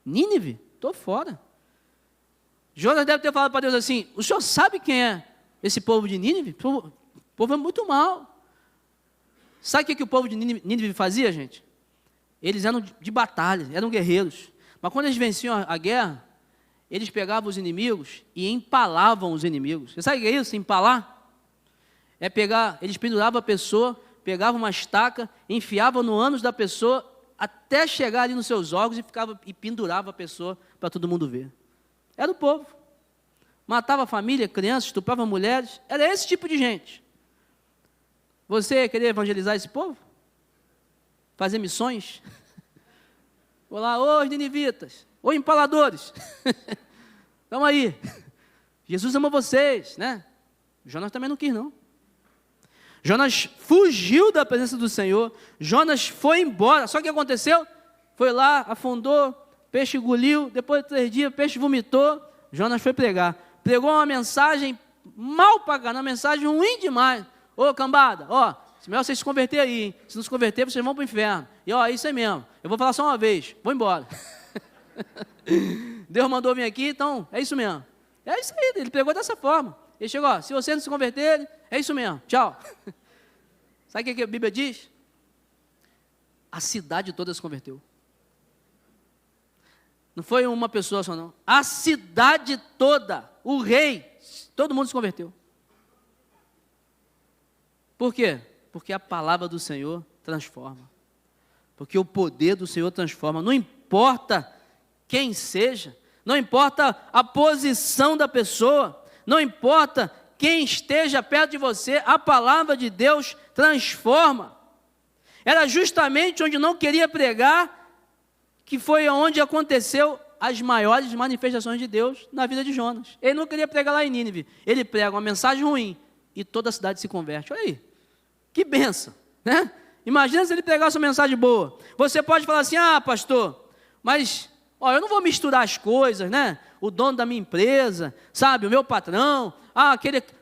Speaker 1: Nínive? Estou fora. Jonas deve ter falado para Deus assim, o senhor sabe quem é esse povo de Nínive? O povo é muito mau. Sabe o que o povo de Nínive fazia, gente? Eles eram de batalha, eram guerreiros. Mas quando eles venciam a guerra, eles pegavam os inimigos e empalavam os inimigos. Você sabe o que é isso, empalar? É pegar, eles penduravam a pessoa, pegavam uma estaca, enfiavam no ânus da pessoa, até chegar ali nos seus órgãos e pendurava a pessoa para todo mundo ver. Era o povo. Matava a família, crianças, estuprava mulheres. Era esse tipo de gente. Você queria evangelizar esse povo? Fazer missões? Olá, ô ninivitas, ô empaladores. Vamos aí. Jesus ama vocês, né? Jonas também não quis, não. Jonas fugiu da presença do Senhor. Jonas foi embora. Só que o que aconteceu? Foi lá, afundou, peixe engoliu, depois de 3 dias, peixe vomitou. Jonas foi pregar. Pregou uma mensagem mal pagada, uma mensagem ruim demais. Ô, cambada, ó, se melhor vocês se converter aí, hein? Se não se converter, vocês vão para o inferno. E ó, isso aí mesmo. Eu vou falar só uma vez, vou embora. Deus mandou vir aqui, então é isso mesmo. É isso aí, ele pregou dessa forma. Ele chegou, ó, se vocês não se converterem, é isso mesmo, tchau. Sabe o que a Bíblia diz? A cidade toda se converteu. Não foi uma pessoa só, não. A cidade toda, o rei, todo mundo se converteu. Por quê? Porque a palavra do Senhor transforma. Porque o poder do Senhor transforma. Não importa quem seja, não importa a posição da pessoa, não importa quem esteja perto de você, a palavra de Deus transforma. Era justamente onde não queria pregar, que foi onde aconteceu as maiores manifestações de Deus na vida de Jonas. Ele não queria pregar lá em Nínive, ele prega uma mensagem ruim e toda a cidade se converte. Olha aí, que bênção, né? Imagina se ele pregasse uma mensagem boa. Você pode falar assim, ah, pastor, mas ó, eu não vou misturar as coisas, né? O dono da minha empresa, sabe, o meu patrão, aquele... Deixa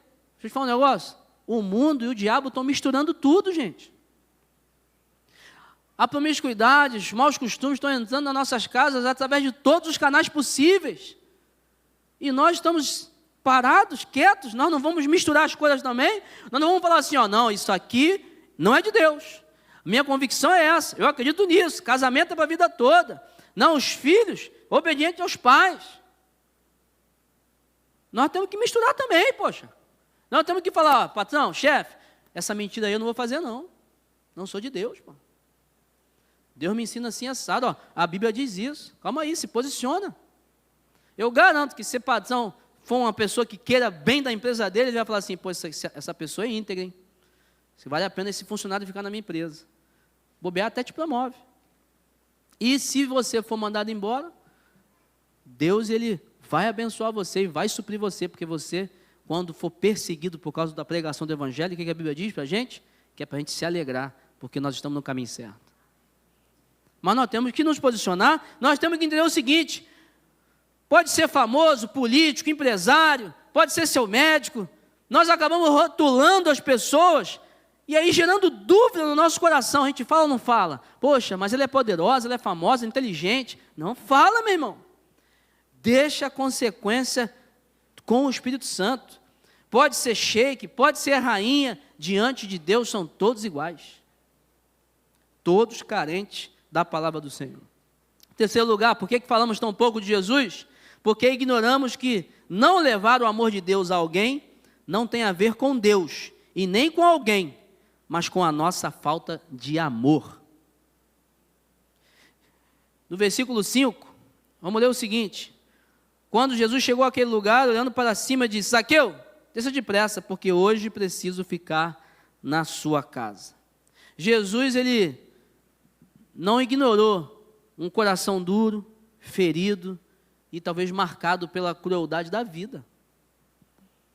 Speaker 1: eu te falar um negócio, o mundo e o diabo estão misturando tudo, gente. A promiscuidade, os maus costumes estão entrando nas nossas casas através de todos os canais possíveis. E nós estamos parados, quietos, nós não vamos misturar as coisas também, nós não vamos falar assim, ó, não, isso aqui não é de Deus. Minha convicção é essa, eu acredito nisso, casamento é para a vida toda. Não, os filhos, obedientes aos pais. Nós temos que misturar também, poxa. Nós temos que falar, ó, patrão, chefe, essa mentira aí eu não vou fazer não. Não sou de Deus, pô. Deus me ensina assim assado, ó, a Bíblia diz isso. Calma aí, se posiciona. Eu garanto que se patrão for uma pessoa que queira bem da empresa dele, ele vai falar assim, pô, essa pessoa é íntegra, hein? Se vale a pena esse funcionário ficar na minha empresa. Bobear até te promove. E se você for mandado embora, Deus ele vai abençoar você e vai suprir você, porque você, quando for perseguido por causa da pregação do Evangelho, o que a Bíblia diz para a gente? Que é para a gente se alegrar, porque nós estamos no caminho certo. Mas nós temos que nos posicionar, nós temos que entender o seguinte, pode ser famoso, político, empresário, pode ser seu médico, nós acabamos rotulando as pessoas, e aí gerando dúvida no nosso coração, a gente fala ou não fala? Poxa, mas ela é poderosa, ela é famosa, inteligente. Não fala, meu irmão. Deixa a consequência com o Espírito Santo. Pode ser sheik, pode ser rainha, diante de Deus são todos iguais. Todos carentes da palavra do Senhor. Em terceiro lugar, por que falamos tão pouco de Jesus? Porque ignoramos que não levar o amor de Deus a alguém não tem a ver com Deus e nem com alguém, mas com a nossa falta de amor. No versículo 5, vamos ler o seguinte: quando Jesus chegou àquele lugar, olhando para cima, disse, Zaqueu, desça depressa, porque hoje preciso ficar na sua casa. Jesus, ele não ignorou um coração duro, ferido e talvez marcado pela crueldade da vida.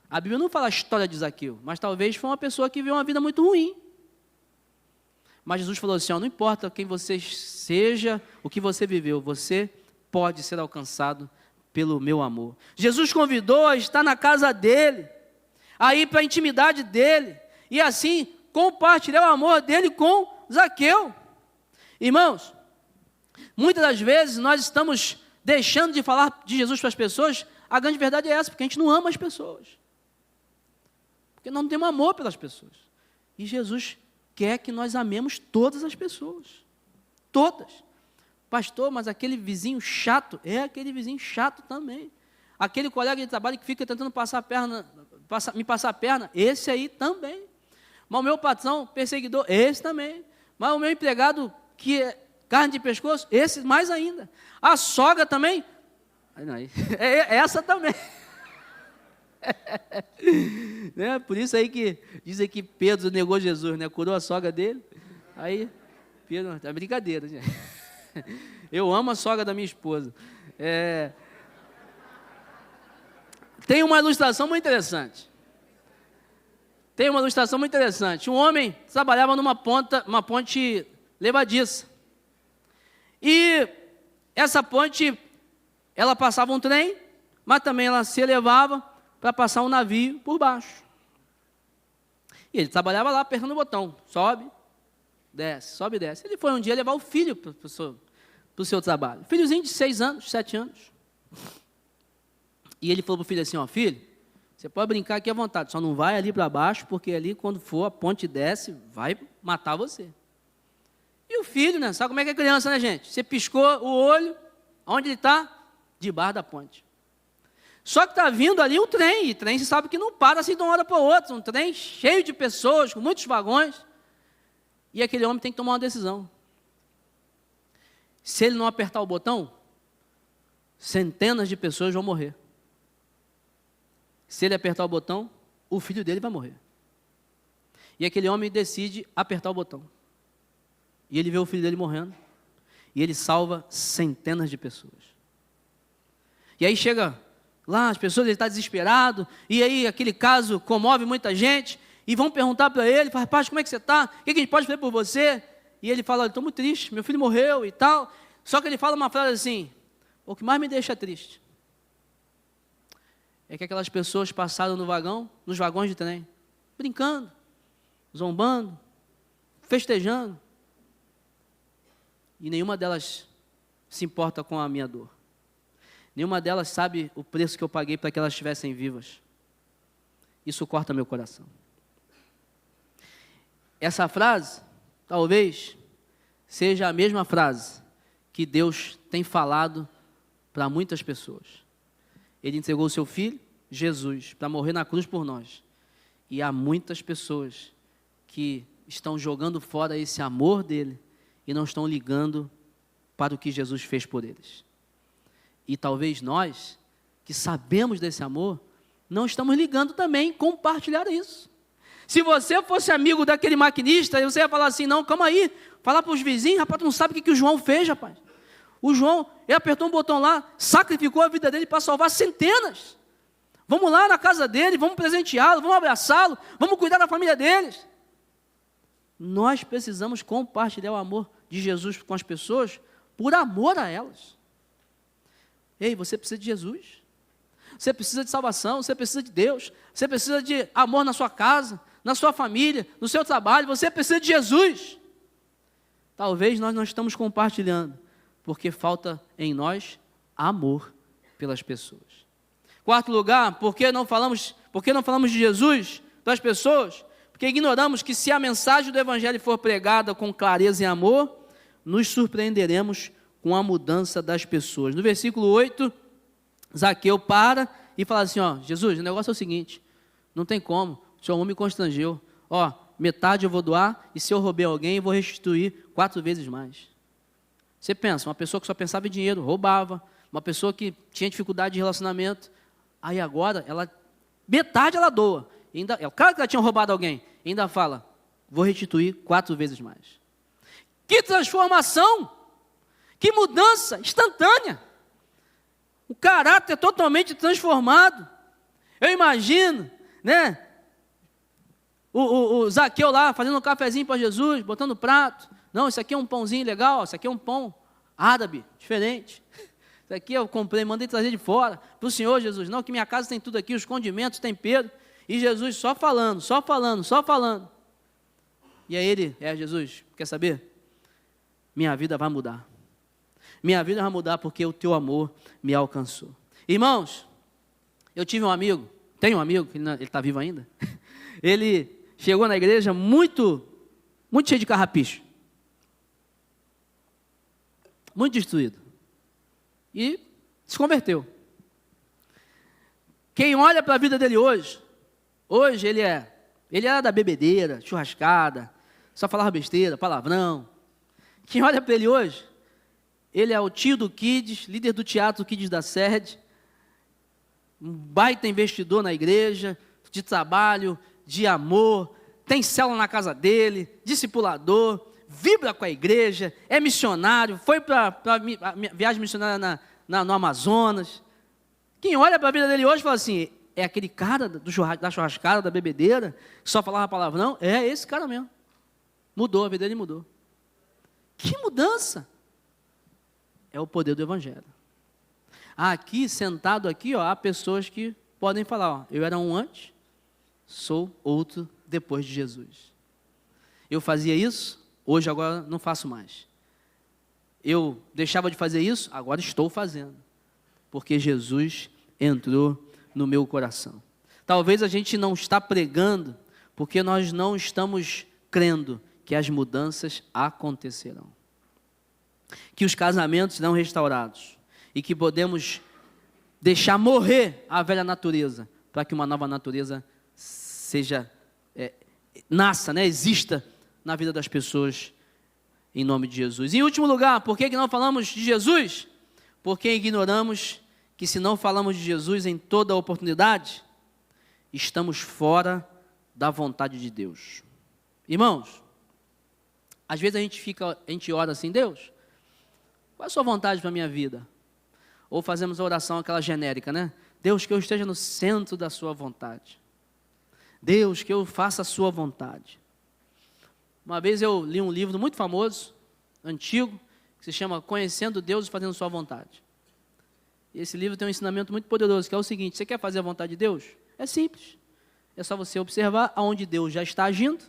Speaker 1: A Bíblia não fala a história de Zaqueu, mas talvez foi uma pessoa que viveu uma vida muito ruim. Mas Jesus falou assim, ó, não importa quem você seja, o que você viveu, você pode ser alcançado pelo meu amor. Jesus convidou a estar na casa dele, a ir para a intimidade dele, e assim compartilhar o amor dele com Zaqueu. Irmãos, muitas das vezes nós estamos deixando de falar de Jesus para as pessoas. A grande verdade é essa, porque a gente não ama as pessoas, porque nós não temos amor pelas pessoas. E Jesus quer que nós amemos todas as pessoas, todas. Pastor, mas aquele vizinho chato, é aquele vizinho chato também. Aquele colega de trabalho que fica tentando me passar a perna, esse aí também. Mas o meu patrão perseguidor, esse também. Mas o meu empregado que é carne de pescoço, esse mais ainda. A sogra também, essa também. Né? Por isso aí que dizem que Pedro negou Jesus, né? Curou a sogra dele. Aí, Pedro, é brincadeira, gente. Eu amo a sogra da minha esposa. Tem uma ilustração muito interessante. Um homem trabalhava uma ponte levadiça. E essa ponte, ela passava um trem, mas também ela se elevava para passar um navio por baixo. E ele trabalhava lá, apertando o botão. Sobe, desce. Ele foi um dia levar o filho para o seu trabalho. Filhozinho de 6 anos, 7 anos. E ele falou para o filho assim, filho, você pode brincar aqui à vontade, só não vai ali para baixo, porque ali quando for a ponte desce, vai matar você. E o filho, né, sabe como é que é criança, né, gente? Você piscou o olho, onde ele está? Debaixo da ponte. Só que está vindo ali um trem, e trem você sabe que não para assim de uma hora para outra, um trem cheio de pessoas, com muitos vagões, e aquele homem tem que tomar uma decisão. Se ele não apertar o botão, centenas de pessoas vão morrer. Se ele apertar o botão, o filho dele vai morrer. E aquele homem decide apertar o botão. E ele vê o filho dele morrendo, e ele salva centenas de pessoas. E aí chega lá, as pessoas, ele está desesperado, e aí aquele caso comove muita gente, e vão perguntar para ele, rapaz, como é que você está? O que a gente pode fazer por você? E ele fala, estou muito triste, meu filho morreu e tal. Só que ele fala uma frase assim, o que mais me deixa triste é que aquelas pessoas passaram nos vagões de trem, brincando, zombando, festejando, e nenhuma delas se importa com a minha dor. Nenhuma delas sabe o preço que eu paguei para que elas estivessem vivas. Isso corta meu coração. Essa frase, talvez, seja a mesma frase que Deus tem falado para muitas pessoas. Ele entregou o seu Filho, Jesus, para morrer na cruz por nós. E há muitas pessoas que estão jogando fora esse amor dele e não estão ligando para o que Jesus fez por eles. E talvez nós, que sabemos desse amor, não estamos ligando também em compartilhar isso. Se você fosse amigo daquele maquinista, você ia falar assim, não, calma aí, falar para os vizinhos, rapaz, tu não sabe o que o João fez, rapaz. O João, ele apertou um botão lá, sacrificou a vida dele para salvar centenas. Vamos lá na casa dele, vamos presenteá-lo, vamos abraçá-lo, vamos cuidar da família deles. Nós precisamos compartilhar o amor de Jesus com as pessoas por amor a elas. Ei, você precisa de Jesus. Você precisa de salvação, você precisa de Deus. Você precisa de amor na sua casa, na sua família, no seu trabalho. Você precisa de Jesus. Talvez nós não estamos compartilhando, porque falta em nós amor pelas pessoas. Quarto lugar, por que não falamos de Jesus para as pessoas? Porque ignoramos que se a mensagem do Evangelho for pregada com clareza e amor, nos surpreenderemos com a mudança das pessoas. No versículo 8, Zaqueu para e fala assim, Jesus, o negócio é o seguinte, não tem como, o Senhor me constrangeu, metade eu vou doar, e se eu roubei alguém, eu vou restituir 4 vezes mais. Você pensa, uma pessoa que só pensava em dinheiro, roubava, uma pessoa que tinha dificuldade de relacionamento, aí agora, metade ela doa, é o cara que ela tinha roubado alguém, ainda fala, vou restituir 4 vezes mais. Que transformação! Que mudança instantânea! O caráter totalmente transformado. Eu imagino, né? O Zaqueu lá, fazendo um cafezinho para Jesus, botando no prato. Não, isso aqui é um pãozinho legal, isso aqui é um pão árabe, diferente. Isso aqui eu comprei, mandei trazer de fora, para o Senhor Jesus. Não, que minha casa tem tudo aqui, os condimentos, tempero. E Jesus só falando, só falando, só falando. E aí ele, Jesus, quer saber? Minha vida vai mudar. Minha vida vai mudar porque o teu amor me alcançou. Irmãos, eu tive um amigo, tenho um amigo, ele está vivo ainda. Ele chegou na igreja muito cheio de carrapicho. Muito destruído. E se converteu. Quem olha para a vida dele hoje ele era da bebedeira, churrascada, só falava besteira, palavrão. Quem olha para ele hoje, ele é o tio do Kids, líder do teatro Kids da sede, um baita investidor na igreja, de trabalho, de amor, tem célula na casa dele, discipulador, vibra com a igreja, é missionário, foi para viagem missionária no Amazonas. Quem olha para a vida dele hoje fala assim, é aquele cara da churrascada, da bebedeira, que só falava palavrão? É esse cara mesmo. Mudou, a vida dele mudou. Que mudança! É o poder do Evangelho. Aqui, sentado aqui, há pessoas que podem falar, eu era um antes, sou outro depois de Jesus. Eu fazia isso, hoje agora não faço mais. Eu deixava de fazer isso, agora estou fazendo. Porque Jesus entrou no meu coração. Talvez a gente não está pregando, porque nós não estamos crendo que as mudanças acontecerão. Que os casamentos serão restaurados. E que podemos deixar morrer a velha natureza, para que uma nova natureza nasça, exista na vida das pessoas, em nome de Jesus. Em último lugar, por que não falamos de Jesus? Porque ignoramos que se não falamos de Jesus em toda oportunidade, estamos fora da vontade de Deus. Irmãos, às vezes a gente ora assim, Deus, qual é a sua vontade para a minha vida? Ou fazemos a oração aquela genérica, Deus, que eu esteja no centro da sua vontade. Deus, que eu faça a sua vontade. Uma vez eu li um livro muito famoso, antigo, que se chama Conhecendo Deus e Fazendo Sua Vontade. E esse livro tem um ensinamento muito poderoso, que é o seguinte, você quer fazer a vontade de Deus? É simples. É só você observar aonde Deus já está agindo,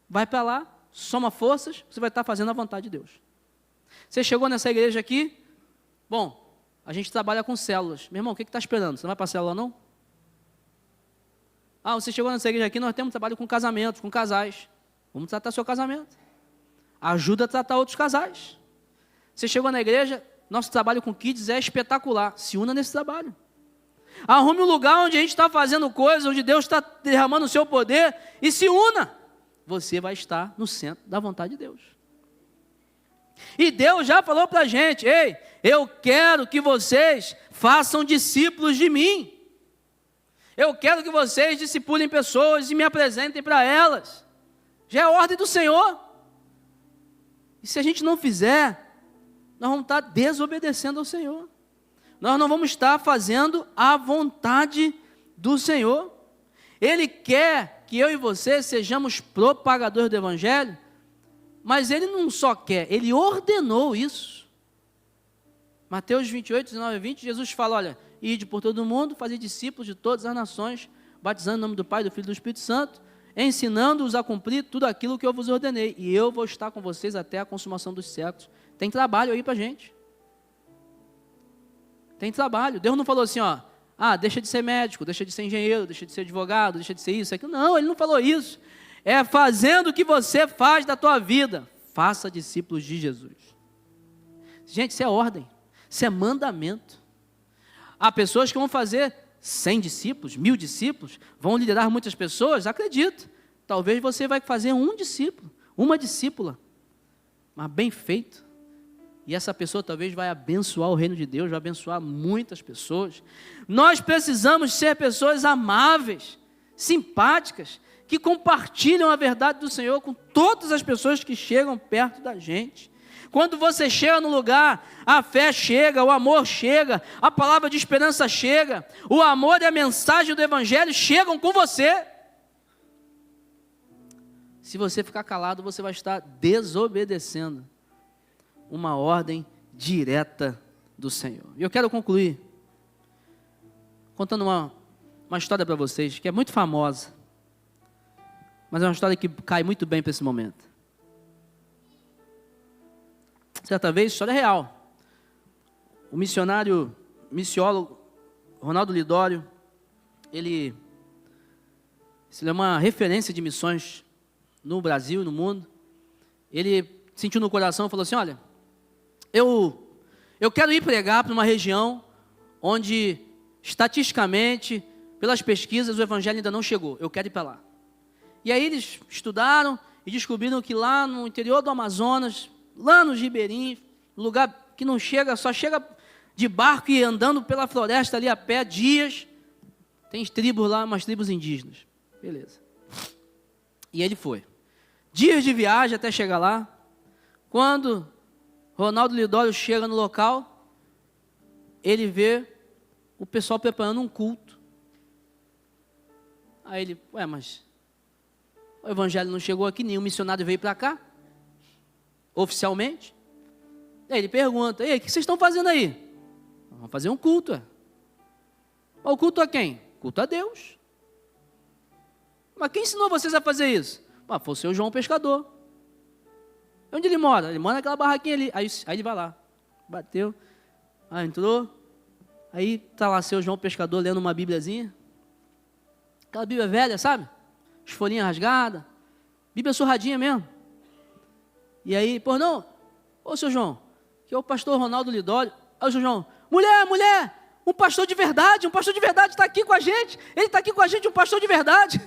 Speaker 1: vai para lá, soma forças, você vai estar fazendo a vontade de Deus. Você chegou nessa igreja aqui, bom, a gente trabalha com células. Meu irmão, o que está esperando? Você não vai para a célula não? Você chegou nessa igreja aqui, nós temos trabalho com casamentos, com casais. Vamos tratar seu casamento. Ajuda a tratar outros casais. Você chegou na igreja, nosso trabalho com kids é espetacular. Se una nesse trabalho. Arrume um lugar onde a gente está fazendo coisas, onde Deus está derramando o seu poder e se una. Você vai estar no centro da vontade de Deus. E Deus já falou para a gente, ei, eu quero que vocês façam discípulos de mim. Eu quero que vocês discipulem pessoas e me apresentem para elas. Já é a ordem do Senhor. E se a gente não fizer, nós vamos estar desobedecendo ao Senhor. Nós não vamos estar fazendo a vontade do Senhor. Ele quer que eu e você sejamos propagadores do Evangelho, mas Ele não só quer, Ele ordenou isso. Mateus 28, 19 e 20, Jesus fala, olha, ide por todo o mundo, fazer discípulos de todas as nações, batizando em nome do Pai, do Filho e do Espírito Santo, ensinando-os a cumprir tudo aquilo que eu vos ordenei, e eu vou estar com vocês até a consumação dos séculos. Tem trabalho aí para a gente. Tem trabalho. Deus não falou assim, deixa de ser médico, deixa de ser engenheiro, deixa de ser advogado, deixa de ser isso, aquilo. Não, Ele não falou isso. É fazendo o que você faz da tua vida. Faça discípulos de Jesus. Gente, isso é ordem, isso é mandamento. Há pessoas que vão fazer 100 discípulos, 1000 discípulos, vão liderar muitas pessoas, acredito. Talvez você vai fazer um discípulo, uma discípula, mas bem feito. E essa pessoa talvez vai abençoar o reino de Deus, vai abençoar muitas pessoas. Nós precisamos ser pessoas amáveis, simpáticas, que compartilham a verdade do Senhor com todas as pessoas que chegam perto da gente. Quando você chega no lugar, a fé chega, o amor chega, a palavra de esperança chega, o amor e a mensagem do Evangelho chegam com você. Se você ficar calado, você vai estar desobedecendo uma ordem direta do Senhor. E eu quero concluir contando uma história para vocês, que é muito famosa, mas é uma história que cai muito bem para esse momento. Certa vez, história real, o missiólogo Ronaldo Lidório, ele é uma referência de missões no Brasil e no mundo. Ele sentiu no coração e falou assim: olha, eu quero ir pregar para uma região onde, estatisticamente, pelas pesquisas, o evangelho ainda não chegou. Eu quero ir para lá. E aí eles estudaram e descobriram que lá no interior do Amazonas, lá nos ribeirinhos, lugar que não chega, só chega de barco e andando pela floresta ali a pé, dias, tem tribos lá, umas tribos indígenas. Beleza. E ele foi. Dias de viagem até chegar lá. Quando Ronaldo Lidório chega no local, ele vê o pessoal preparando um culto. Aí ele, mas o evangelho não chegou aqui, nenhum missionário veio para cá, oficialmente. Aí ele pergunta: ei, o que vocês estão fazendo aí? Vamos fazer um culto. O culto a quem? Culto a Deus. Mas quem ensinou vocês a fazer isso? Foi o seu João Pescador. Onde ele mora? Ele mora naquela barraquinha ali. Aí ele vai lá, bateu, entrou. Aí está lá seu João Pescador lendo uma bíbliazinha. Aquela bíblia velha, sabe? As folhinhas rasgadas. Bíblia surradinha mesmo. E aí, não, ô seu João, que é o pastor Ronaldo Lidório. Aí o seu João, mulher, um pastor de verdade está aqui com a gente. Ele está aqui com a gente, um pastor de verdade.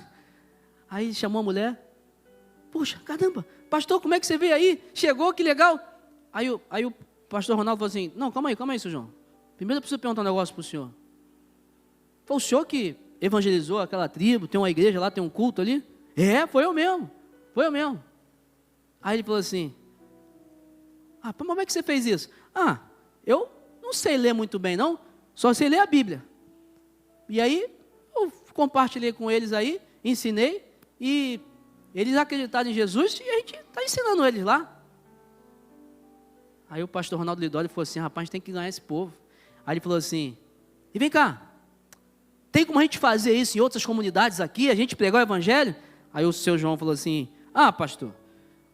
Speaker 1: Aí ele chamou a mulher. Puxa, caramba, pastor, como é que você veio aí? Chegou, que legal. Aí o pastor Ronaldo falou assim: não, calma aí, seu João. Primeiro eu preciso perguntar um negócio para o senhor. Foi o senhor que evangelizou aquela tribo, tem uma igreja lá, tem um culto ali? Foi eu mesmo. Aí ele falou assim: como é que você fez isso? Eu não sei ler muito bem não, só sei ler a Bíblia. E aí, eu compartilhei com eles aí, ensinei, e eles acreditaram em Jesus, e a gente está ensinando eles lá. Aí o pastor Ronaldo Lidório falou assim: rapaz, a gente tem que ganhar esse povo. Aí ele falou assim: e vem cá, tem como a gente fazer isso em outras comunidades aqui, a gente pregar o evangelho? Aí o seu João falou assim: pastor,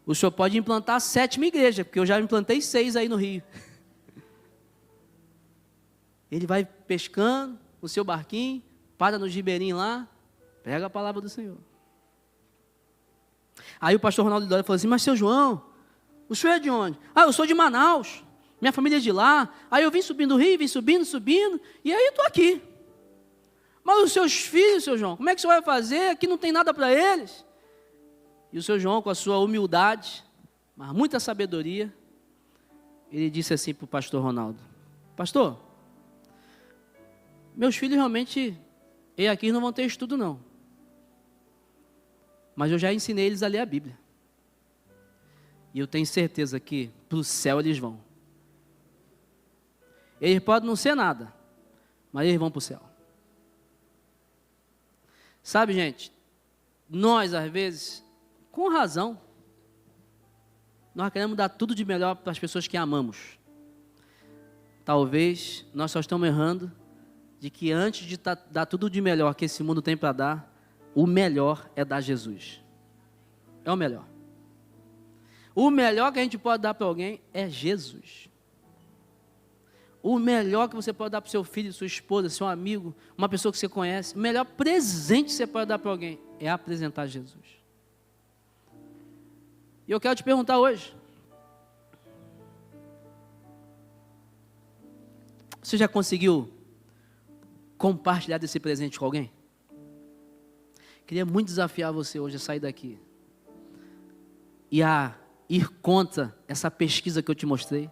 Speaker 1: o senhor pode implantar a 7ª igreja, porque eu já implantei 6 aí no Rio. Ele vai pescando no seu barquinho, para no ribeirinho lá, prega a palavra do Senhor. Aí o pastor Ronaldo Lidório falou assim: mas seu João, o senhor é de onde? Eu sou de Manaus, minha família é de lá. Aí eu vim subindo o rio, vim subindo, e aí eu estou aqui. Mas os seus filhos, seu João, como é que o senhor vai fazer? Aqui não tem nada para eles. E o seu João, com a sua humildade, mas muita sabedoria, ele disse assim para o pastor Ronaldo: pastor, meus filhos realmente, aqui não vão ter estudo não. Mas eu já ensinei eles a ler a Bíblia. E eu tenho certeza que para o céu eles vão. Eles podem não ser nada, mas eles vão para o céu. Sabe, gente, nós às vezes, com razão, nós queremos dar tudo de melhor para as pessoas que amamos. Talvez nós só estamos errando de que antes de dar tudo de melhor que esse mundo tem para dar, o melhor é dar Jesus. É o melhor. O melhor que a gente pode dar para alguém é Jesus. O melhor que você pode dar para o seu filho, sua esposa, seu amigo, uma pessoa que você conhece, o melhor presente que você pode dar para alguém é apresentar Jesus. E eu quero te perguntar hoje: você já conseguiu compartilhar desse presente com alguém? Queria muito desafiar você hoje a sair daqui e a ir contra essa pesquisa que eu te mostrei.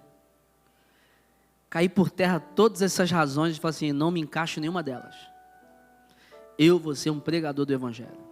Speaker 1: Cair por terra todas essas razões e falar assim: não me encaixo em nenhuma delas. Eu vou ser um pregador do evangelho.